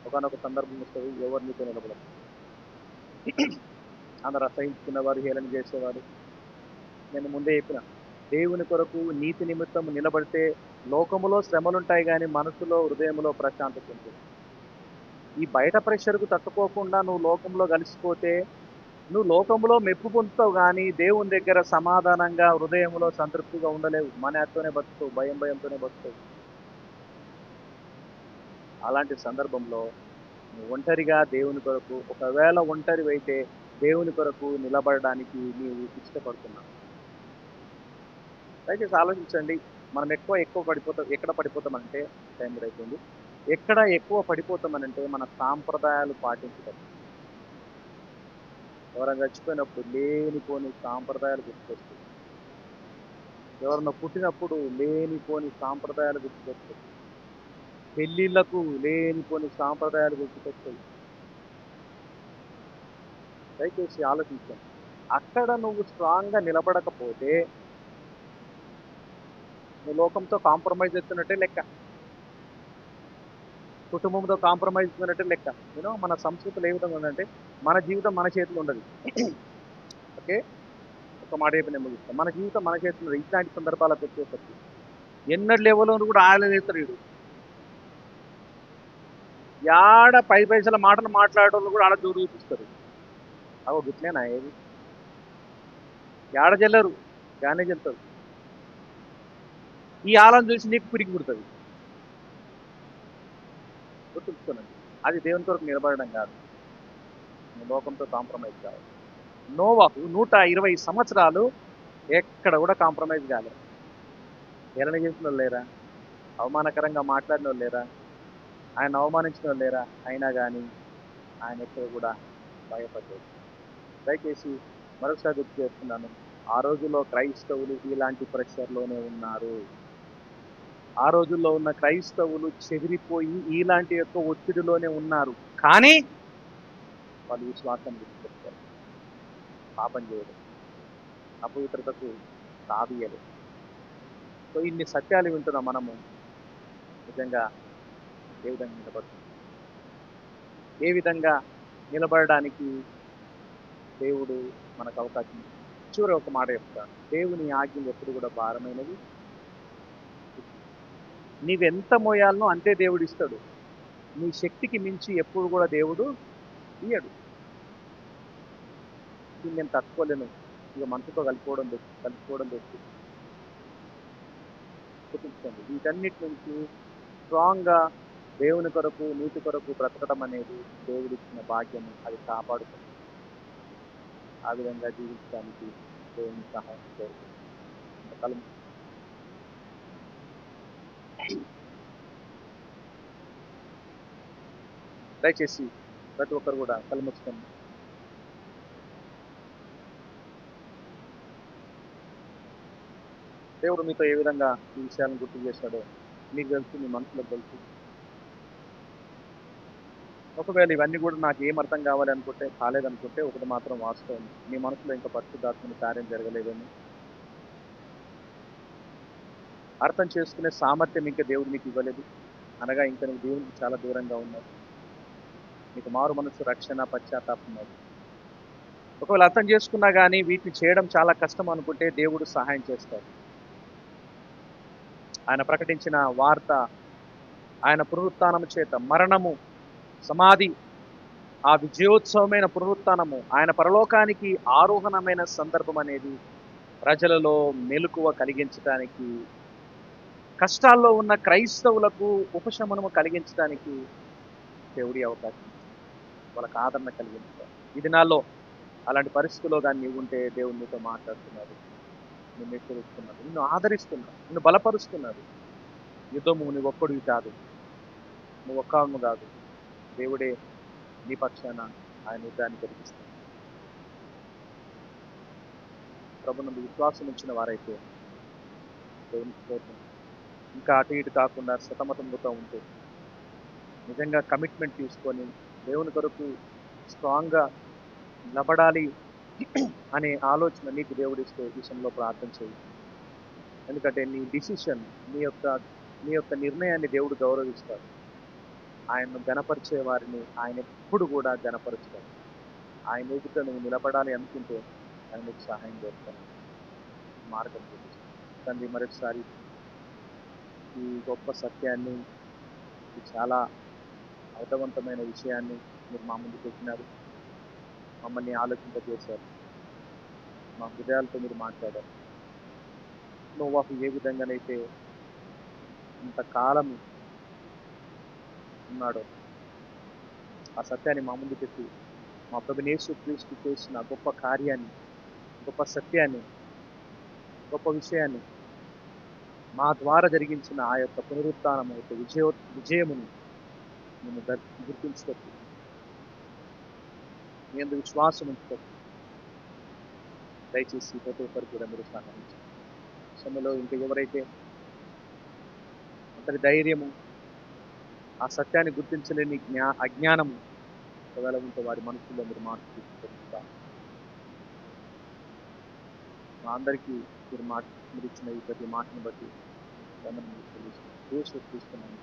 ఒకనొక సందర్భం వస్తుంది, ఎవరు నీతో నిలబడదు. అందరూ అసహించుకున్నవారు, హేళన చేసేవారు. నేను ముందే చెప్పిన, దేవుని కొరకు నీతి నిమిత్తం నిలబడితే లోకములో శ్రమలుంటాయి, కానీ మనసులో, హృదయంలో ప్రశాంతత ఉంటుంది. ఈ బయట ప్రెషర్కు తట్టుకోకుండా నువ్వు లోకంలో కలిసిపోతే నువ్వు లోకంలో మెప్పు పొందుతావు, కానీ దేవుని దగ్గర సమాధానంగా, హృదయంలో సంతృప్తిగా ఉండలేవు. మనతోనే బతుకుతావు, భయంతోనే బతుకుతావు. అలాంటి సందర్భంలో నువ్వు ఒంటరిగా దేవుని కొరకు, ఒకవేళ ఒంటరివైతే దేవుని కొరకు నిలబడడానికి నీవు ఇష్టపడుతున్నావు. దయచేసి ఆలోచించండి. మనం ఎక్కడ పడిపోతామంటే, టైం కూడా అయిపోయింది. ఎక్కడ ఎక్కువ పడిపోతామనంటే మన సాంప్రదాయాలు పాటించడం. ఎవరైనా చచ్చిపోయినప్పుడు లేనిపోని సాంప్రదాయాలు గుర్తుకొస్తాయి. ఎవరన్నా పుట్టినప్పుడు లేనిపోని సాంప్రదాయాలు గుర్తుకొస్తాయి. పెళ్ళిళ్ళకు లేనిపోని సాంప్రదాయాలు గుర్తుకొస్తాయి. దయచేసి ఆలోచించండి. అక్కడ నువ్వు స్ట్రాంగ్గా నిలబడకపోతే నువ్వు లోకంతో కాంప్రమైజ్ అవుతున్నట్టే లెక్క, కుటుంబంతో కాంప్రమైజ్ అవుతున్నట్టే లెక్క. మన సంస్కృతిలో ఏ విధంగా ఉందంటే, మన జీవితం మన చేతిలో ఉండదు. ఓకే, ఒక మాట చెప్పి నేను ముగిస్తాను. మన జీవితం మన చేతిలో ఉండదు. ఇట్లాంటి సందర్భాలకు వచ్చేసరికి ఎన్నటి లెవెల్లో కూడా ఆయన చేస్తాడు వీడు. యాడ 10 పైసల మాటలు మాట్లాడేటోళ్ళు కూడా ఆడ జోరు చూపిస్తారు. అగో గిట్లేనా ఏది? యాడ జల్లరు, గానే చెల్తారు. ఈ ఆలను చూసి నీకు పిరికి పుడుతుంది. గుర్తుంచుకోనండి, అది దేవుని కొరకు నిలబడడం కాదు, లోకంతో కాంప్రమైజ్ కాదు. నోవాహు 120 సంవత్సరాలు ఎక్కడ కూడా కాంప్రమైజ్ కాలేదు. హేళన చేసిన వాళ్ళు లేరా? అవమానకరంగా మాట్లాడిన వాళ్ళు లేరా? ఆయన అవమానించిన వాళ్ళు లేరా? అయినా కానీ ఆయన ఎక్కడ కూడా భయపడ్డాడు. దయచేసి మరొకసారి గుర్తు చేస్తున్నాను, ఆ రోజుల్లో క్రైస్తవులు ఇలాంటి ప్రెషర్లోనే ఉన్నారు. ఆ రోజుల్లో ఉన్న క్రైస్తవులు చెదిరిపోయి ఇలాంటి యొక్క ఒత్తిడిలోనే ఉన్నారు. కానీ వాళ్ళు విశ్వాసం విడిచిపెట్టారు, పాపం చేయరు, అపవిత్రతకు తావీయలేదు. సో ఇన్ని సత్యాలు వింటున్న మనము నిజంగా ఏ విధంగా నిలబడుతుంది? ఏ విధంగా నిలబడడానికి దేవుడు మనకు అవకాశం ఇచ్చాడు? చివరి ఒక మాట చెప్తాను, దేవుని ఆజ్ఞలు ఎప్పుడు కూడా భారమైనవి. నీవెంత మోయాలనో అంతే దేవుడు ఇస్తాడు. నీ శక్తికి మించి ఎప్పుడు కూడా దేవుడు ఇయ్యడు. ఇది నేను తట్టుకోలేను, ఇక మనసుతో కలిసిపోవడం తెచ్చు. గుర్తుంచుకోండి, వీటన్నిటి నుంచి స్ట్రాంగ్గా దేవుని కొరకు నీతి కొరకు బ్రతకడం అనేది దేవుడిచ్చిన భాగ్యము, అది కాపాడుతుంది. ఆ విధంగా జీవించడానికి దేవుని సహాయం కోరుకుంటున్నాను. దయచేసి ప్రతి ఒక్కరు కూడా కళ్ళు మూసుకొని దేవుడు మీతో ఏ విధంగా ఈ విషయాలను గుర్తు చేశాడో మీకు తెలుసు, మీ మనసులో తెలుసు. ఒకవేళ ఇవన్నీ కూడా నాకు ఏం అర్థం కావాలి అనుకుంటే, కాలేదనుకుంటే, ఒకటి మాత్రం వాస్తవం, మీ మనసులో ఇంకా పరిశుద్ధాత్మని కార్యం జరగలేదని, అర్థం చేసుకునే సామర్థ్యం ఇంకా దేవుడు మీకు ఇవ్వలేదు, అనగా ఇంకా నువ్వు దేవునికి చాలా దూరంగా ఉన్నావు, నీకు మారు మనసు, రక్షణ, పశ్చాత్తాపం లేదు. ఒకవేళ అర్థం చేసుకున్నా కానీ వీటిని చేయడం చాలా కష్టం అనుకుంటే దేవుడు సహాయం చేస్తాడు. ఆయన ప్రకటించిన వార్త, ఆయన పునరుత్థానము చేత మరణము, సమాధి, ఆ విజయోత్సవమైన పునరుత్థానము, ఆయన పరలోకానికి ఆరోహణమైన సందర్భం అనేది ప్రజలలో మెలకువ కలిగించడానికి, కష్టాల్లో ఉన్న క్రైస్తవులకు ఉపశమనము కలిగించడానికి దేవుడి అవకాశం, వాళ్ళకి ఆదరణ కలిగించాలి. ఈ దినాల్లో అలాంటి పరిస్థితుల్లో కానీ నీవు ఉంటే దేవుడు నీతో మాట్లాడుతున్నారు, నిన్ను హెచ్చరిస్తున్నారు, నిన్ను ఆదరిస్తున్నారు, నిన్ను బలపరుస్తున్నారు. యుద్ధము నువ్వు ఒక్కడివి కాదు, నువ్వు ఒక్కను కాదు, దేవుడే నీ పక్షాన ఆయన యుద్ధాన్ని జరిగిస్తాడు. ప్రభునందు విశ్వాసం ఉంచిన వారైతే దేవునికి స్తోత్రం. ఇంకా అటు ఇటు కాకుండా సతమతముతో ఉంటే నిజంగా కమిట్మెంట్ తీసుకొని దేవుని కొరకు స్ట్రాంగ్గా నిలబడాలి అనే ఆలోచన నీకు దేవుడిస్తే విషయంలో ప్రార్థన చేయి. ఎందుకంటే నీ డిసిషన్, నీ యొక్క నిర్ణయాన్ని దేవుడు గౌరవిస్తాడు. ఆయన్ను గణపరిచే వారిని ఆయన ఎప్పుడు కూడా గణపరుస్తాడు. ఆయన ఎదుట నువ్వు నిలబడాలి అనుకుంటే ఆయన నీకు సహాయం చేస్తాడు, మార్గం చూపిస్తాడు. తండ్రి, మరొకసారి ఈ గొప్ప సత్యాన్ని, ఈ చాలా అర్థవంతమైన విషయాన్ని మీరు మా ముందు పెట్టినారు, మమ్మల్ని ఆలోచింపజేశారు, మా హృదయాలతో మీరు మాట్లాడారు. నోవాహు ఏ విధంగానైతే ఇంతకాలం ఉన్నాడో ఆ సత్యాన్ని మా ముందు పెట్టి మా ప్రభువైన యేసుక్రీస్తు చేసిన గొప్ప కార్యాన్ని, గొప్ప సత్యాన్ని, గొప్ప విషయాన్ని, మా ద్వారా జరిగించిన ఆ యొక్క పునరుత్థానం యొక్క విజయమును మేము గుర్తించుకోవచ్చు, మీ యందు విశ్వాసం ఉంచుకోవచ్చు. దయచేసి ప్రతి ఒక్కరు కూడా మీరు సహాయించండి. సమయంలో ఇంకా ఎవరైతే అతని ధైర్యము, ఆ సత్యాన్ని గుర్తించలేని అజ్ఞానము ఒకవేళ ఉంటే వారి మనసులో మీరు మార్పు తీసుకుంటా, మా అందరికీ మీరు ఇచ్చిన ఈ ప్రతి మాటను బట్టి గమనం తెలుస్తుంది. తీసుకున్నాను.